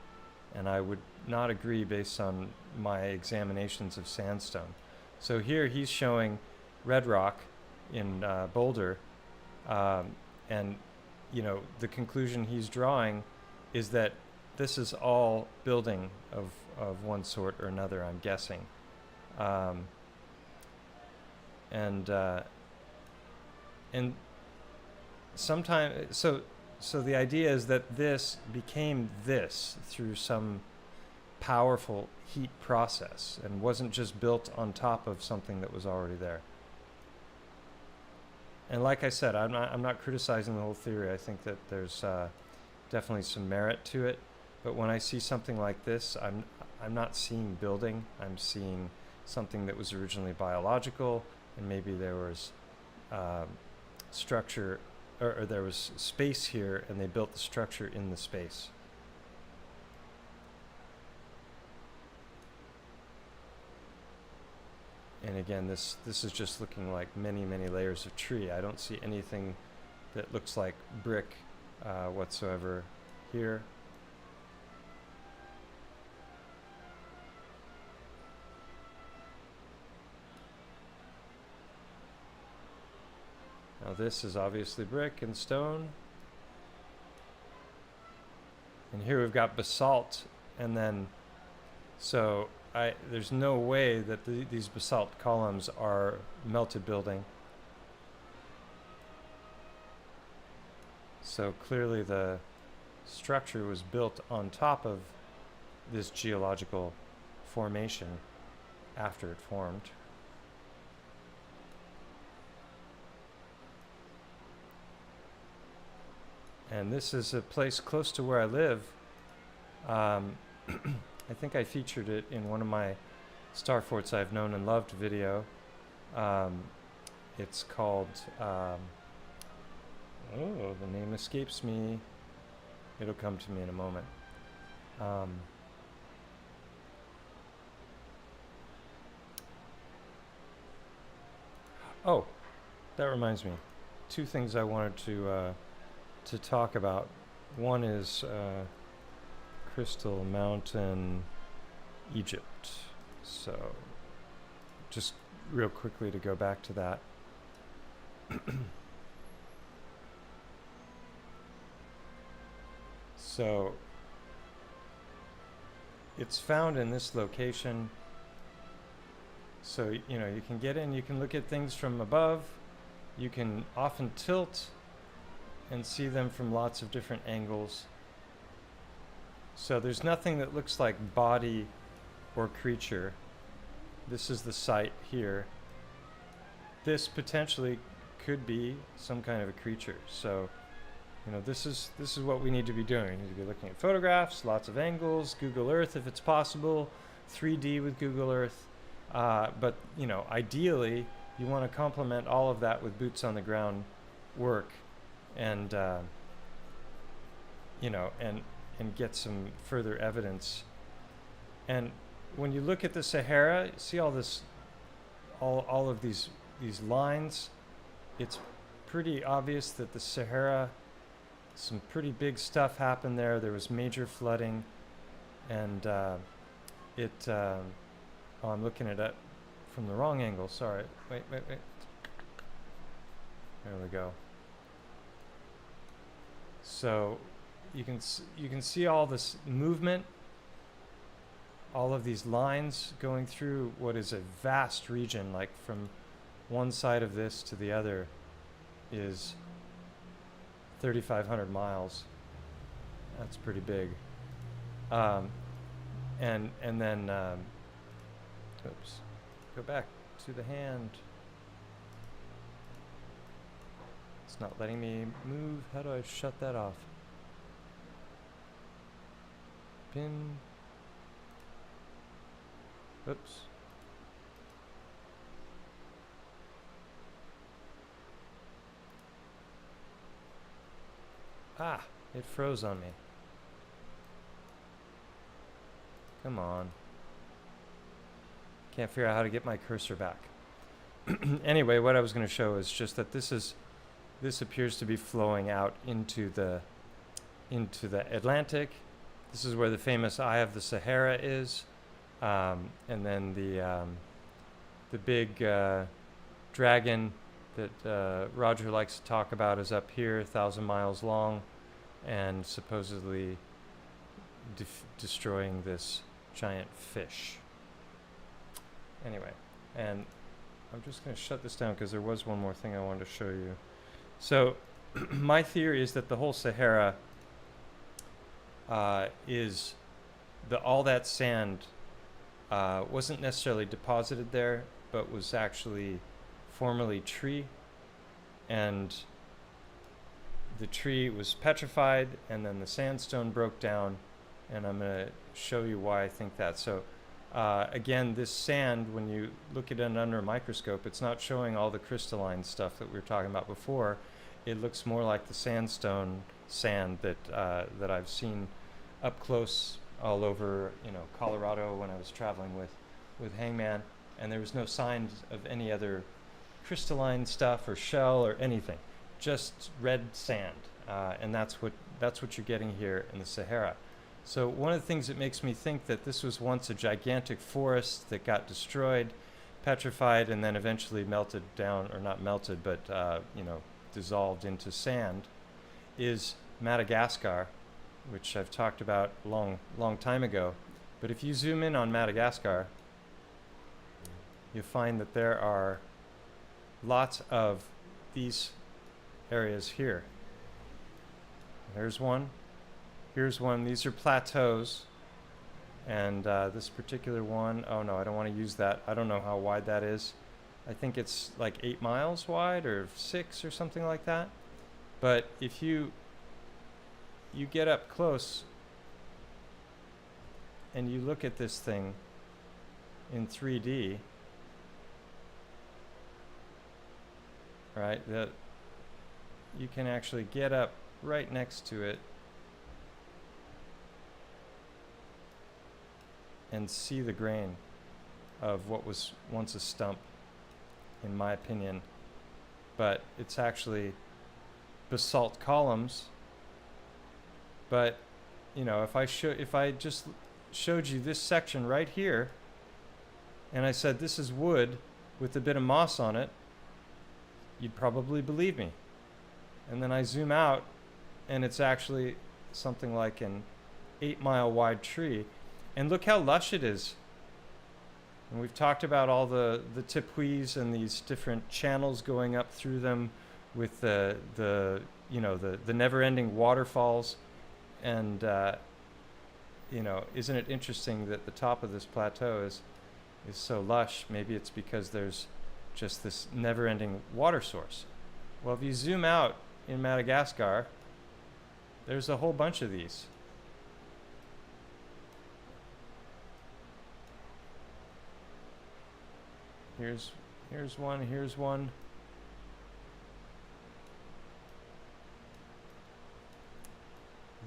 And I would not agree based on my examinations of sandstone. So here he's showing red rock in Boulder, and you know, the conclusion he's drawing is that this is all building of one sort or another, I'm guessing. And sometimes, so the idea is that this became this through some powerful heat process and wasn't just built on top of something that was already there. And like I said, I'm not criticizing the whole theory. I think that there's definitely some merit to it. But when I see something like this, I'm not seeing building. I'm seeing something that was originally biological, and maybe there was structure, or there was space here, and they built the structure in the space. And again, this is just looking like many, many layers of tree. I don't see anything that looks like brick whatsoever here. Now this is obviously brick and stone. And here we've got basalt, and then so there's no way that these basalt columns are melted building. So clearly the structure was built on top of this geological formation after it formed. And this is a place close to where I live. I think I featured it in one of my Star Forts I've Known and Loved video. It's called, oh, the name escapes me. It'll come to me in a moment. Oh, that reminds me. Two things I wanted to talk about. One is Crystal Mountain, Egypt. So just real quickly to go back to that. So it's found in this location. So, you know, you can get in, you can look at things from above. You can often tilt and see them from lots of different angles. So there's nothing that looks like body or creature. This is the site here. This potentially could be some kind of a creature. So, you know, this is what we need to be doing. We need to be looking at photographs, lots of angles, Google Earth if it's possible, 3D with Google Earth, but you know, ideally you want to complement all of that with boots on the ground work, and you know, and get some further evidence. And when you look at the Sahara, see all this, all of these lines, it's pretty obvious that the Sahara, some pretty big stuff happened there. There was major flooding, and oh, I'm looking at it from the wrong angle. Sorry. Wait. There we go. So you can see all this movement, all of these lines going through what is a vast region. Like from one side of this to the other is 3,500 miles. That's pretty big. And then oops, go back to the hand. It's not letting me move. How do I shut that off? Pin. Oops. Ah, it froze on me. Come on. Can't figure out how to get my cursor back. Anyway, what I was going to show is just that this appears to be flowing out into the Atlantic. This is where the famous Eye of the Sahara is, and then the big dragon that Roger likes to talk about is up here, 1,000 miles long, and supposedly destroying this giant fish. Anyway, and I'm just going to shut this down because there was one more thing I wanted to show you. So my theory is that the whole Sahara is all that sand wasn't necessarily deposited there, but was actually formerly tree, and the tree was petrified, and then the sandstone broke down, and I'm going to show you why I think that. So again, this sand, when you look at it under a microscope, it's not showing all the crystalline stuff that we were talking about before. It looks more like the sandstone sand that I've seen up close all over, you know, Colorado when I was traveling with Hangman, and there was no signs of any other crystalline stuff or shell or anything, just red sand, and that's what you're getting here in the Sahara. So one of the things that makes me think that this was once a gigantic forest that got destroyed, petrified, and then eventually melted down, or not melted, but you know, dissolved into sand, is Madagascar, which I've talked about a long time ago. But if you zoom in on Madagascar, you find that there are lots of these areas here. There's one. Here's one. These are plateaus. And this particular one, oh no, I don't want to use that. I don't know how wide that is. I think it's like 8 miles wide or 6 or something like that. But if you get up close and you look at this thing in 3D, right, that you can actually get up right next to it and see the grain of what was once a stump, in my opinion. But it's actually basalt columns. But you know, if I just showed you this section right here, and I said this is wood with a bit of moss on it, you'd probably believe me. And then I zoom out, and it's actually something like an 8-mile wide tree. And look how lush it is. And we've talked about all the tepuis and these different channels going up through them with the never-ending waterfalls. And you know, isn't it interesting that the top of this plateau is so lush? Maybe it's because there's just this never-ending water source. Well, if you zoom out in Madagascar, there's a whole bunch of these. Here's one, here's one.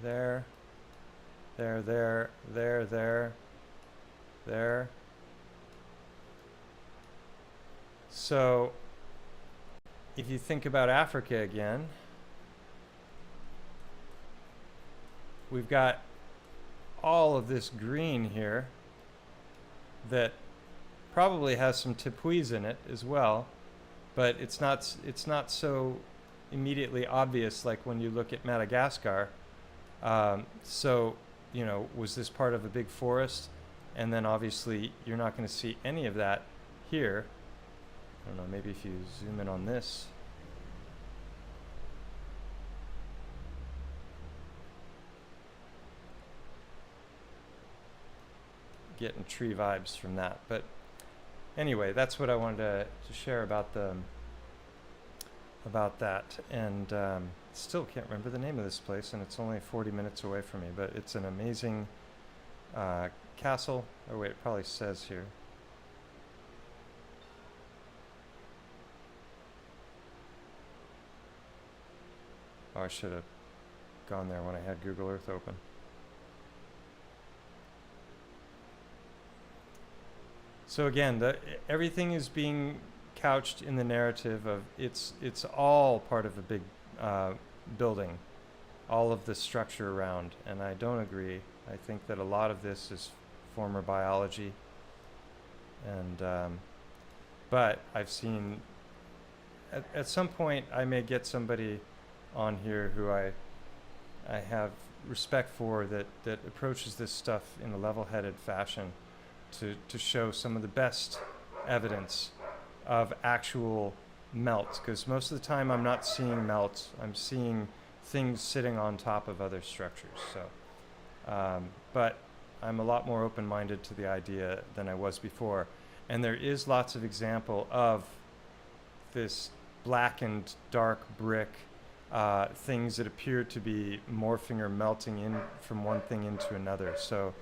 There. There. So, if you think about Africa again, we've got all of this green here that probably has some tepuis in it as well, but it's not so immediately obvious like when you look at Madagascar. So, you know, was this part of a big forest? And then obviously you're not going to see any of that here. I don't know, maybe if you zoom in on this. Getting tree vibes from that. But anyway, that's what I wanted to share about that. And still can't remember the name of this place, and it's only 40 minutes away from me, but it's an amazing castle. Oh wait, it probably says here. Oh, I should have gone there when I had Google Earth open. So again, everything is being couched in the narrative of it's all part of a big building, all of the structure around, and I don't agree. I think that a lot of this is former biology, and but I've seen at some point I may get somebody on here who I have respect for that approaches this stuff in a level-headed fashion to show some of the best evidence of actual melts, because most of the time I'm not seeing melts, I'm seeing things sitting on top of other structures. So but I'm a lot more open-minded to the idea than I was before, and there is lots of example of this blackened dark brick, things that appear to be morphing or melting in from one thing into another. So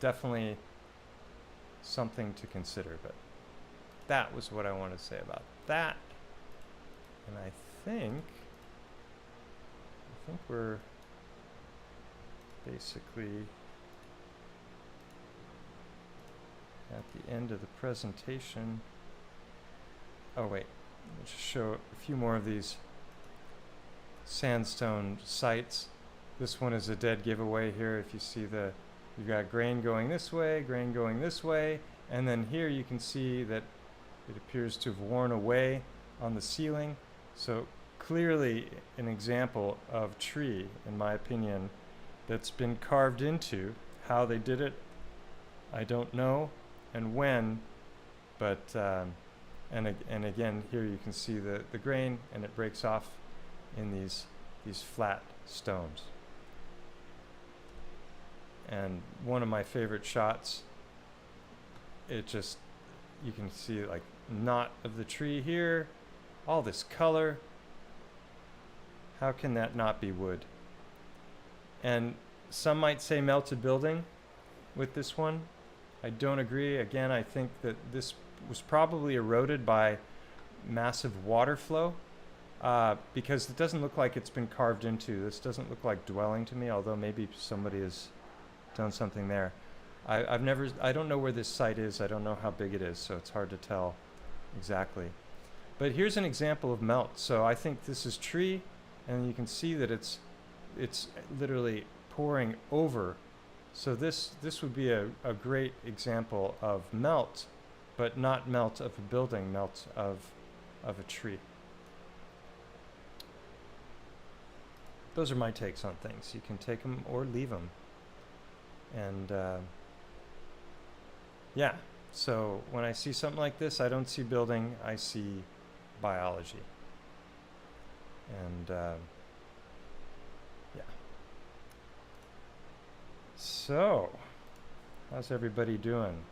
definitely something to consider. But that was what I wanted to say about that. And I think we're basically at the end of the presentation. Oh wait, let's just show a few more of these sandstone sites. This one is a dead giveaway here. If you see you've got grain going this way, and then here you can see that it appears to have worn away on the ceiling. So clearly an example of tree, in my opinion, that's been carved into. How they did it, I don't know, and when, but and again here you can see the grain, and it breaks off in these flat stones. And one of my favorite shots, it just, you can see like knot of the tree here, all this color. How can that not be wood? And some might say melted building with this one. I don't agree. Again, I think that this was probably eroded by massive water flow, because it doesn't look like it's been carved into. This doesn't look like dwelling to me, although maybe somebody has done something there. I don't know where this site is. I don't know how big it is, so it's hard to tell exactly. But here's an example of melt. So I think this is tree, and you can see that it's literally pouring over. So this would be a great example of melt, but not melt of a building, melt of a tree. Those are my takes on things. You can take them or leave them. And yeah, so when I see something like this, I don't see building, I see biology. And yeah. So, how's everybody doing?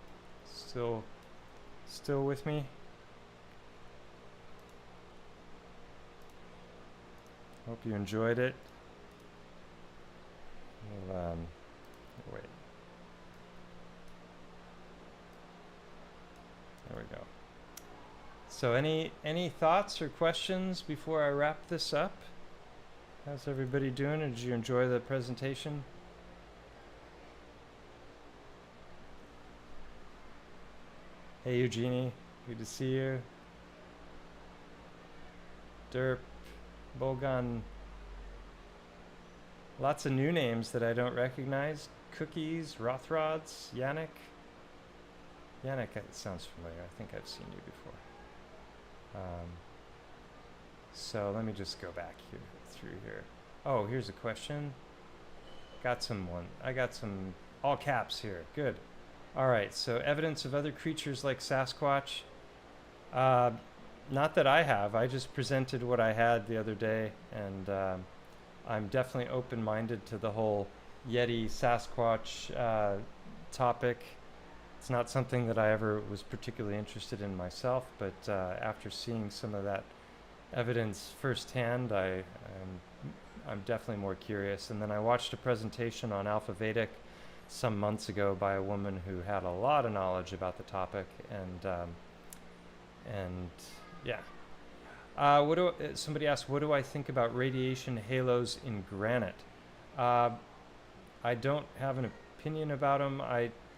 Still with me? Hope you enjoyed it. We'll, wait. There we go. So any thoughts or questions before I wrap this up? How's everybody doing? Did you enjoy the presentation? Hey Eugenie, good to see you. Derp, Bogan. Lots of new names that I don't recognize. Cookies, Rothrods, Yannick. Yannick, it sounds familiar. I think I've seen you before. So let me just go back here through here. Oh, here's a question. I got some all caps here. Good. All right. So evidence of other creatures like Sasquatch. Not that I have. I just presented what I had the other day, and I'm definitely open-minded to the whole Yeti Sasquatch topic. It's not something that I ever was particularly interested in myself, but after seeing some of that evidence firsthand, I'm definitely more curious. And then I watched a presentation on Alpha Vedic some months ago by a woman who had a lot of knowledge about the topic, and yeah. Somebody asked, what do I think about radiation halos in granite? I don't have an opinion about them.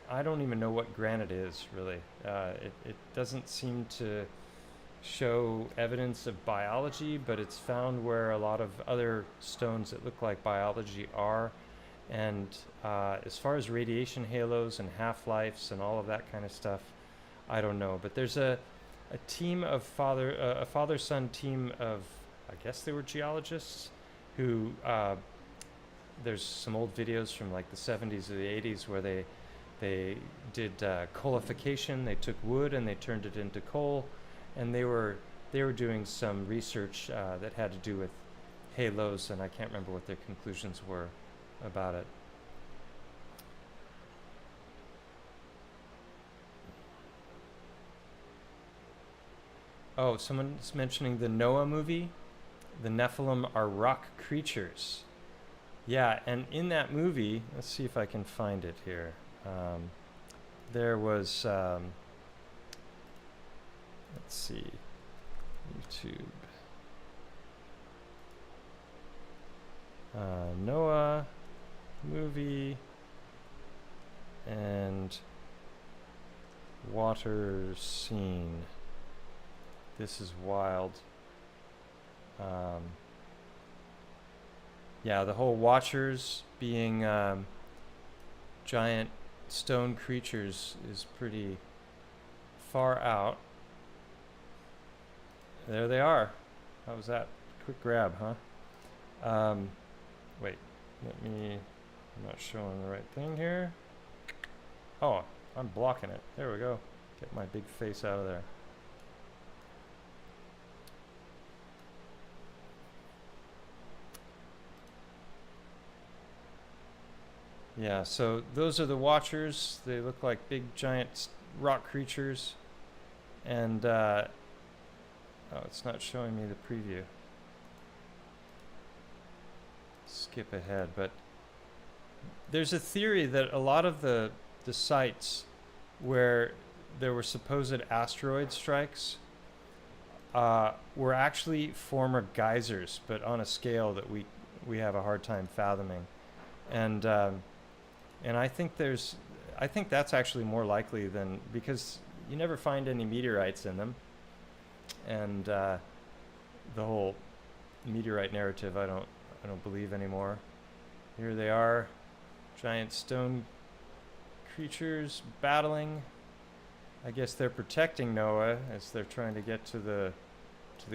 I don't even know what granite is, really. It doesn't seem to show evidence of biology, but it's found where a lot of other stones that look like biology are. And as far as radiation halos and half-lives and all of that kind of stuff, I don't know. But there's a team of a father-son team of, I guess they were geologists, who there's some old videos from like the 70s or the 80s where they did coalification. They took wood and they turned it into coal, and they were doing some research that had to do with halos, and I can't remember what their conclusions were about it. Oh, someone's mentioning the Noah movie. The Nephilim are rock creatures. Yeah, and in that movie, let's see if I can find it here. There was, let's see, YouTube. Noah movie and water scene. This is wild. Yeah, the whole Watchers being giant stone creatures is pretty far out. There they are. How was that? Quick grab, huh? Wait, I'm not showing the right thing here. Oh, I'm blocking it. There we go. Get my big face out of there. Yeah, so those are the Watchers. They look like big giant rock creatures. And, oh, it's not showing me the preview. Skip ahead, but there's a theory that a lot of the sites where there were supposed asteroid strikes were actually former geysers, but on a scale that we have a hard time fathoming. And I think that's actually more likely than, because you never find any meteorites in them, and the whole meteorite narrative I don't believe anymore. Here they are, giant stone creatures battling. I guess they're protecting Noah as they're trying to get to the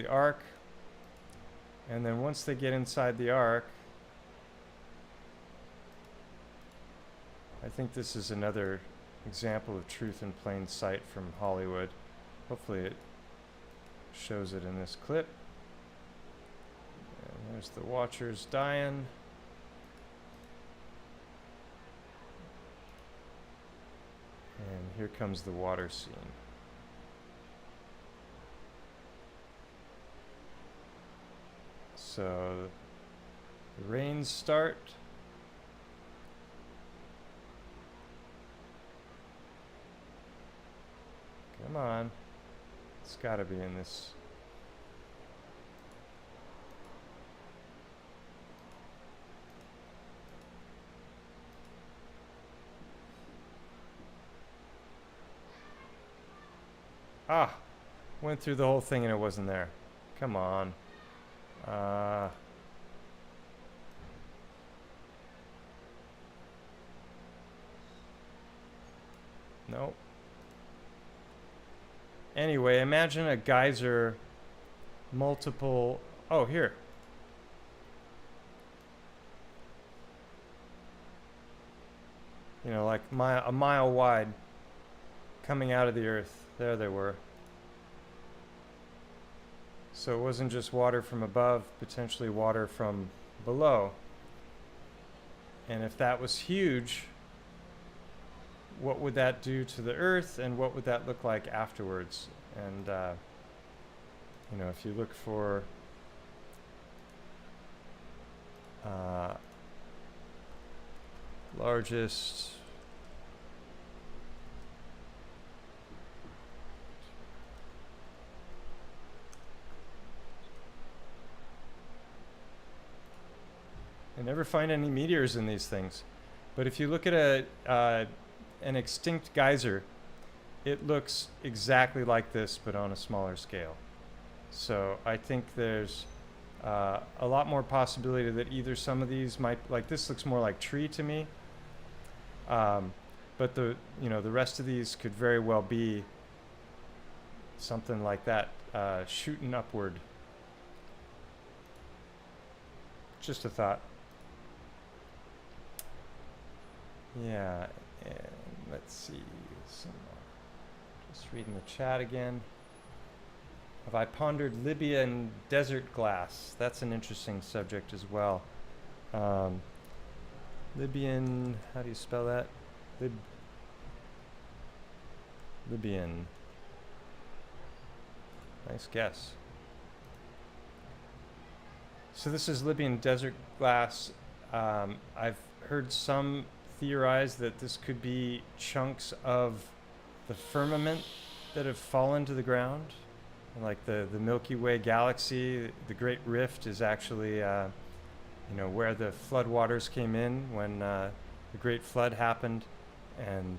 ark. And then once they get inside the ark, I think this is another example of truth in plain sight from Hollywood. Hopefully it shows it in this clip. And there's the Watchers dying. And here comes the water scene. So the rains start. Come on. It's gotta be in this. Ah! Went through the whole thing and it wasn't there. Come on. Nope. Anyway, imagine a geyser, multiple. Oh, here. You know, like a mile wide, coming out of the earth. There they were. So it wasn't just water from above, potentially water from below. And if that was huge, what would that do to the earth, and what would that look like afterwards? And you know, if you look for largest I never find any meteors in these things, but if you look at an extinct geyser, it looks exactly like this, but on a smaller scale. So I think there's a lot more possibility that either some of these might, like this looks more like tree to me, but the rest of these could very well be something like that, shooting upward. Just a thought. Yeah, and let's see. Just reading the chat again. Have I pondered Libyan desert glass? That's an interesting subject as well. Libyan, how do you spell that? Libyan. Nice guess. So this is Libyan desert glass. I've heard some theorize that this could be chunks of the firmament that have fallen to the ground. Like the Milky Way galaxy, the Great Rift is actually, where the floodwaters came in when the Great Flood happened. And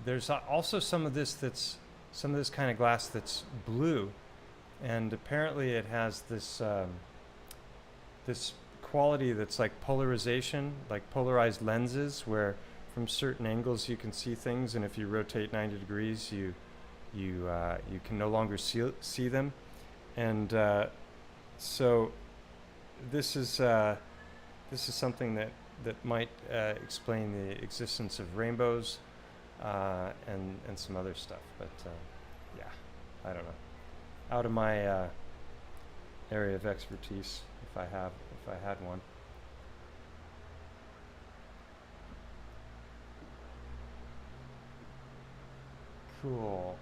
there's also some of this kind of glass that's blue, and apparently it has this this quality that's like polarization, like polarized lenses, where from certain angles you can see things, and if you rotate 90 degrees, you can no longer see them. And so this is something that might explain the existence of rainbows and some other stuff. But yeah, I don't know. Out of my area of expertise, if I had one. Cool.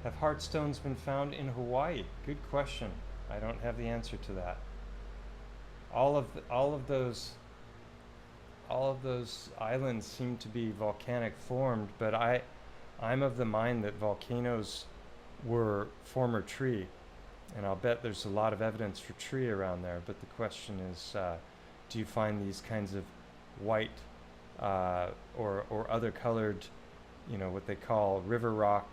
Have heart stones been found in Hawaii? Good question. I don't have the answer to that. All of those islands seem to be volcanic formed, but I'm of the mind that volcanoes were former tree, and I'll bet there's a lot of evidence for tree around there. But the question is, do you find these kinds of white or other colored, what they call river rock,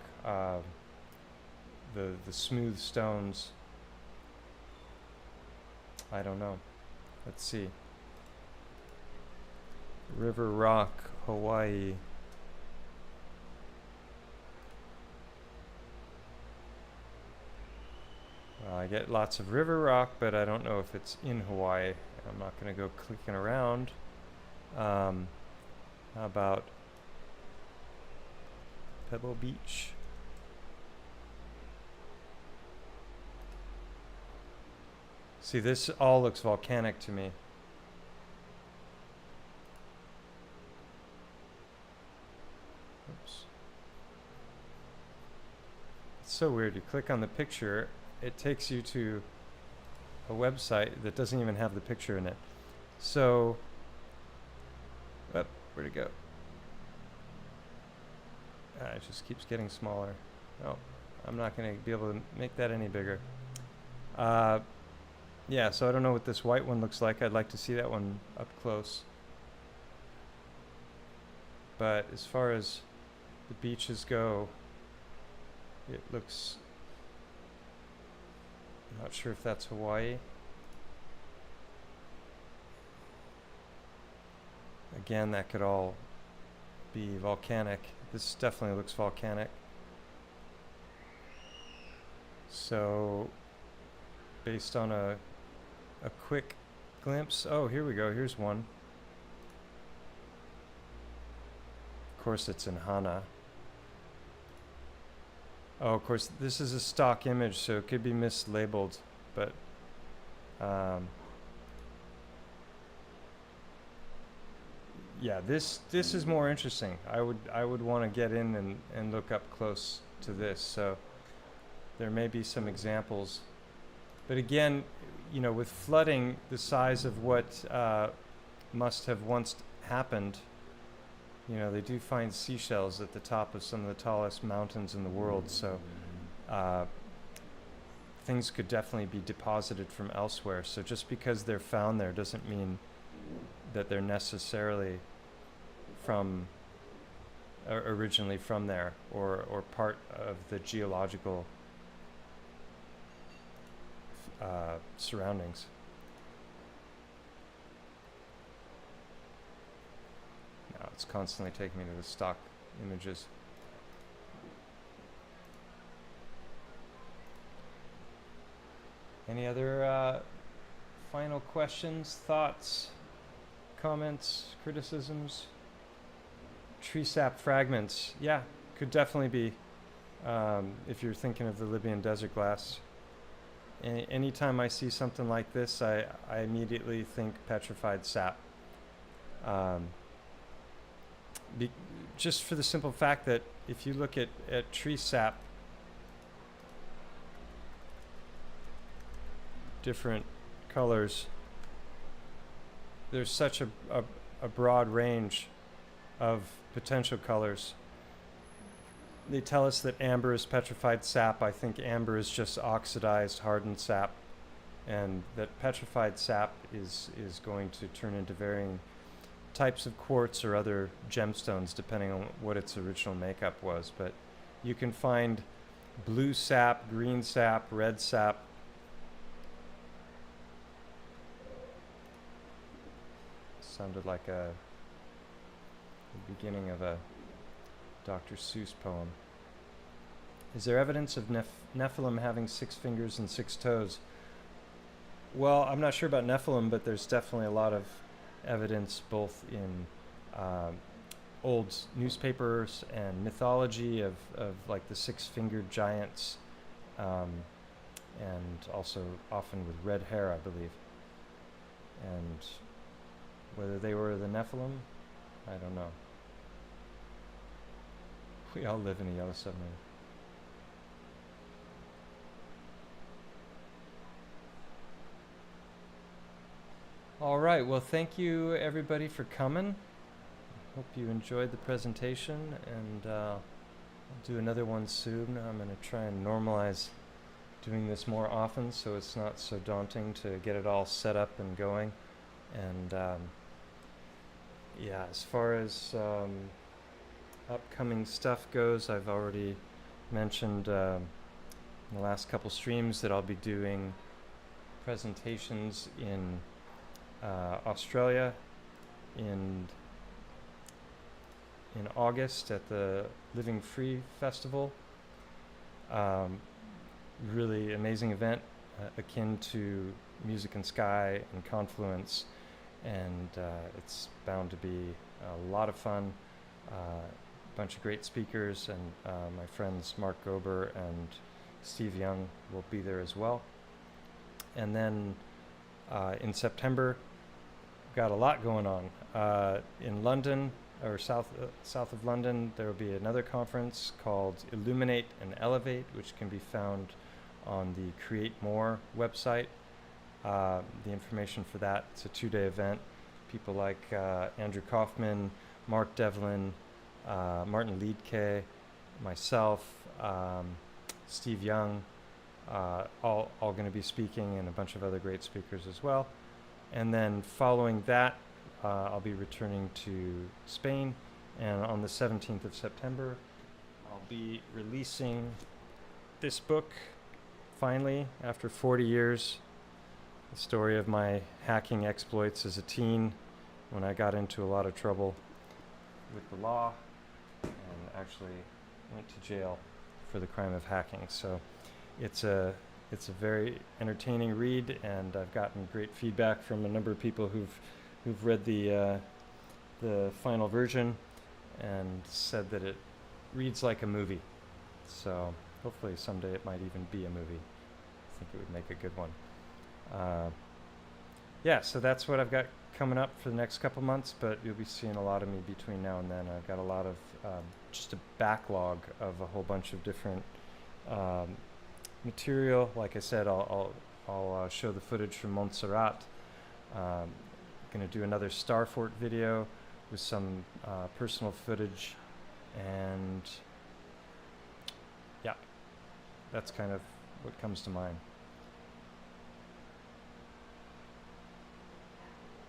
the smooth stones? I don't know. Let's see. River rock, Hawaii. Well, I get lots of river rock, but I don't know if it's in Hawaii. I'm not going to go clicking around. How about Pebble Beach? See, this all looks volcanic to me. Oops. It's so weird. You click on the picture, it takes you to a website that doesn't even have the picture in it. So, where'd it go? It just keeps getting smaller. Oh, I'm not going to be able to make that any bigger. Yeah, so I don't know what this white one looks like. I'd like to see that one up close. But as far as the beaches go, it looks... I'm not sure if that's Hawaii. Again, that could all be volcanic. This definitely looks volcanic. So, based on a quick glimpse, oh, here we go, here's one. Of course, it's in Hana. Oh, of course, this is a stock image, so it could be mislabeled, but yeah, this is more interesting. I would want to get in and look up close to this. So there may be some examples, but again, you know, with flooding the size of what must have once happened, you know, they do find seashells at the top of some of the tallest mountains in the world. So things could definitely be deposited from elsewhere. So just because they're found there doesn't mean that they're necessarily from originally from there or part of the geological surroundings. Now it's constantly taking me to the stock images. Any other final questions, thoughts, comments, criticisms? Tree sap fragments, yeah, could definitely be, if you're thinking of the Libyan desert glass. Anytime I see something like this, I immediately think petrified sap. Just for the simple fact that if you look at tree sap, different colors, there's such a broad range of potential colors. They tell us that amber is petrified sap. I think amber is just oxidized, hardened sap, and that petrified sap is going to turn into varying types of quartz or other gemstones depending on what its original makeup was. But you can find blue sap, green sap, red sap. Sounded like the beginning of a Dr. Seuss poem. Is there evidence of Nephilim having 6 fingers and 6 toes? Well, I'm not sure about Nephilim, but there's definitely a lot of evidence both in old newspapers and mythology of like the 6-fingered giants, and also often with red hair, I believe. And whether they were the Nephilim, I don't know. We all live in a yellow submarine. All right, well, thank you everybody for coming. Hope you enjoyed the presentation, and I'll do another one soon. I'm going to try and normalize doing this more often so it's not so daunting to get it all set up and going. And yeah, as far as upcoming stuff goes, I've already mentioned in the last couple streams that I'll be doing presentations in Australia in August at the Living Free Festival. Really amazing event, akin to Music and Sky and Confluence, and it's bound to be a lot of fun. Bunch of great speakers, and my friends Mark Gober and Steve Young will be there as well. And then in September, got a lot going on. In London, or south of London, there will be another conference called Illuminate and Elevate, which can be found on the Create More website. The information for that, it's a 2-day event. People like Andrew Kaufman, Mark Devlin, Martin Liedtke, myself, Steve Young, all going to be speaking, and a bunch of other great speakers as well. And then following that, I'll be returning to Spain, and on the 17th of September, I'll be releasing this book, finally, after 40 years, the story of my hacking exploits as a teen when I got into a lot of trouble with the law and actually went to jail for the crime of hacking. So it's a very entertaining read, and I've gotten great feedback from a number of people who've read the final version and said that it reads like a movie. So hopefully someday it might even be a movie. I think it would make a good one. Yeah, so that's what I've got coming up for the next couple months, but you'll be seeing a lot of me between now and then. I've got a lot of just a backlog of a whole bunch of different material. Like I said, I'll show the footage from Montserrat. Going to do another Starfort video with some personal footage, and yeah, that's kind of what comes to mind.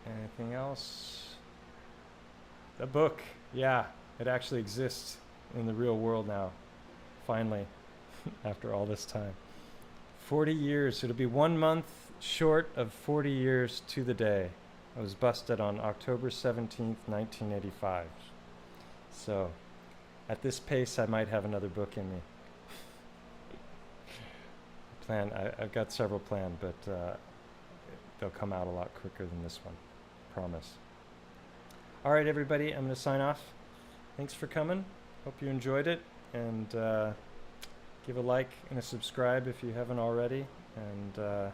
Anything else? The book, yeah, it actually exists in the real world now, finally, after all this time. 40 years, it'll be 1 month short of 40 years to the day. I was busted on October 17th, 1985. So, at this pace, I might have another book in me. I've got several planned, but they'll come out a lot quicker than this one. Promise. All right, everybody, I'm going to sign off. Thanks for coming. Hope you enjoyed it, and give a like and a subscribe if you haven't already. And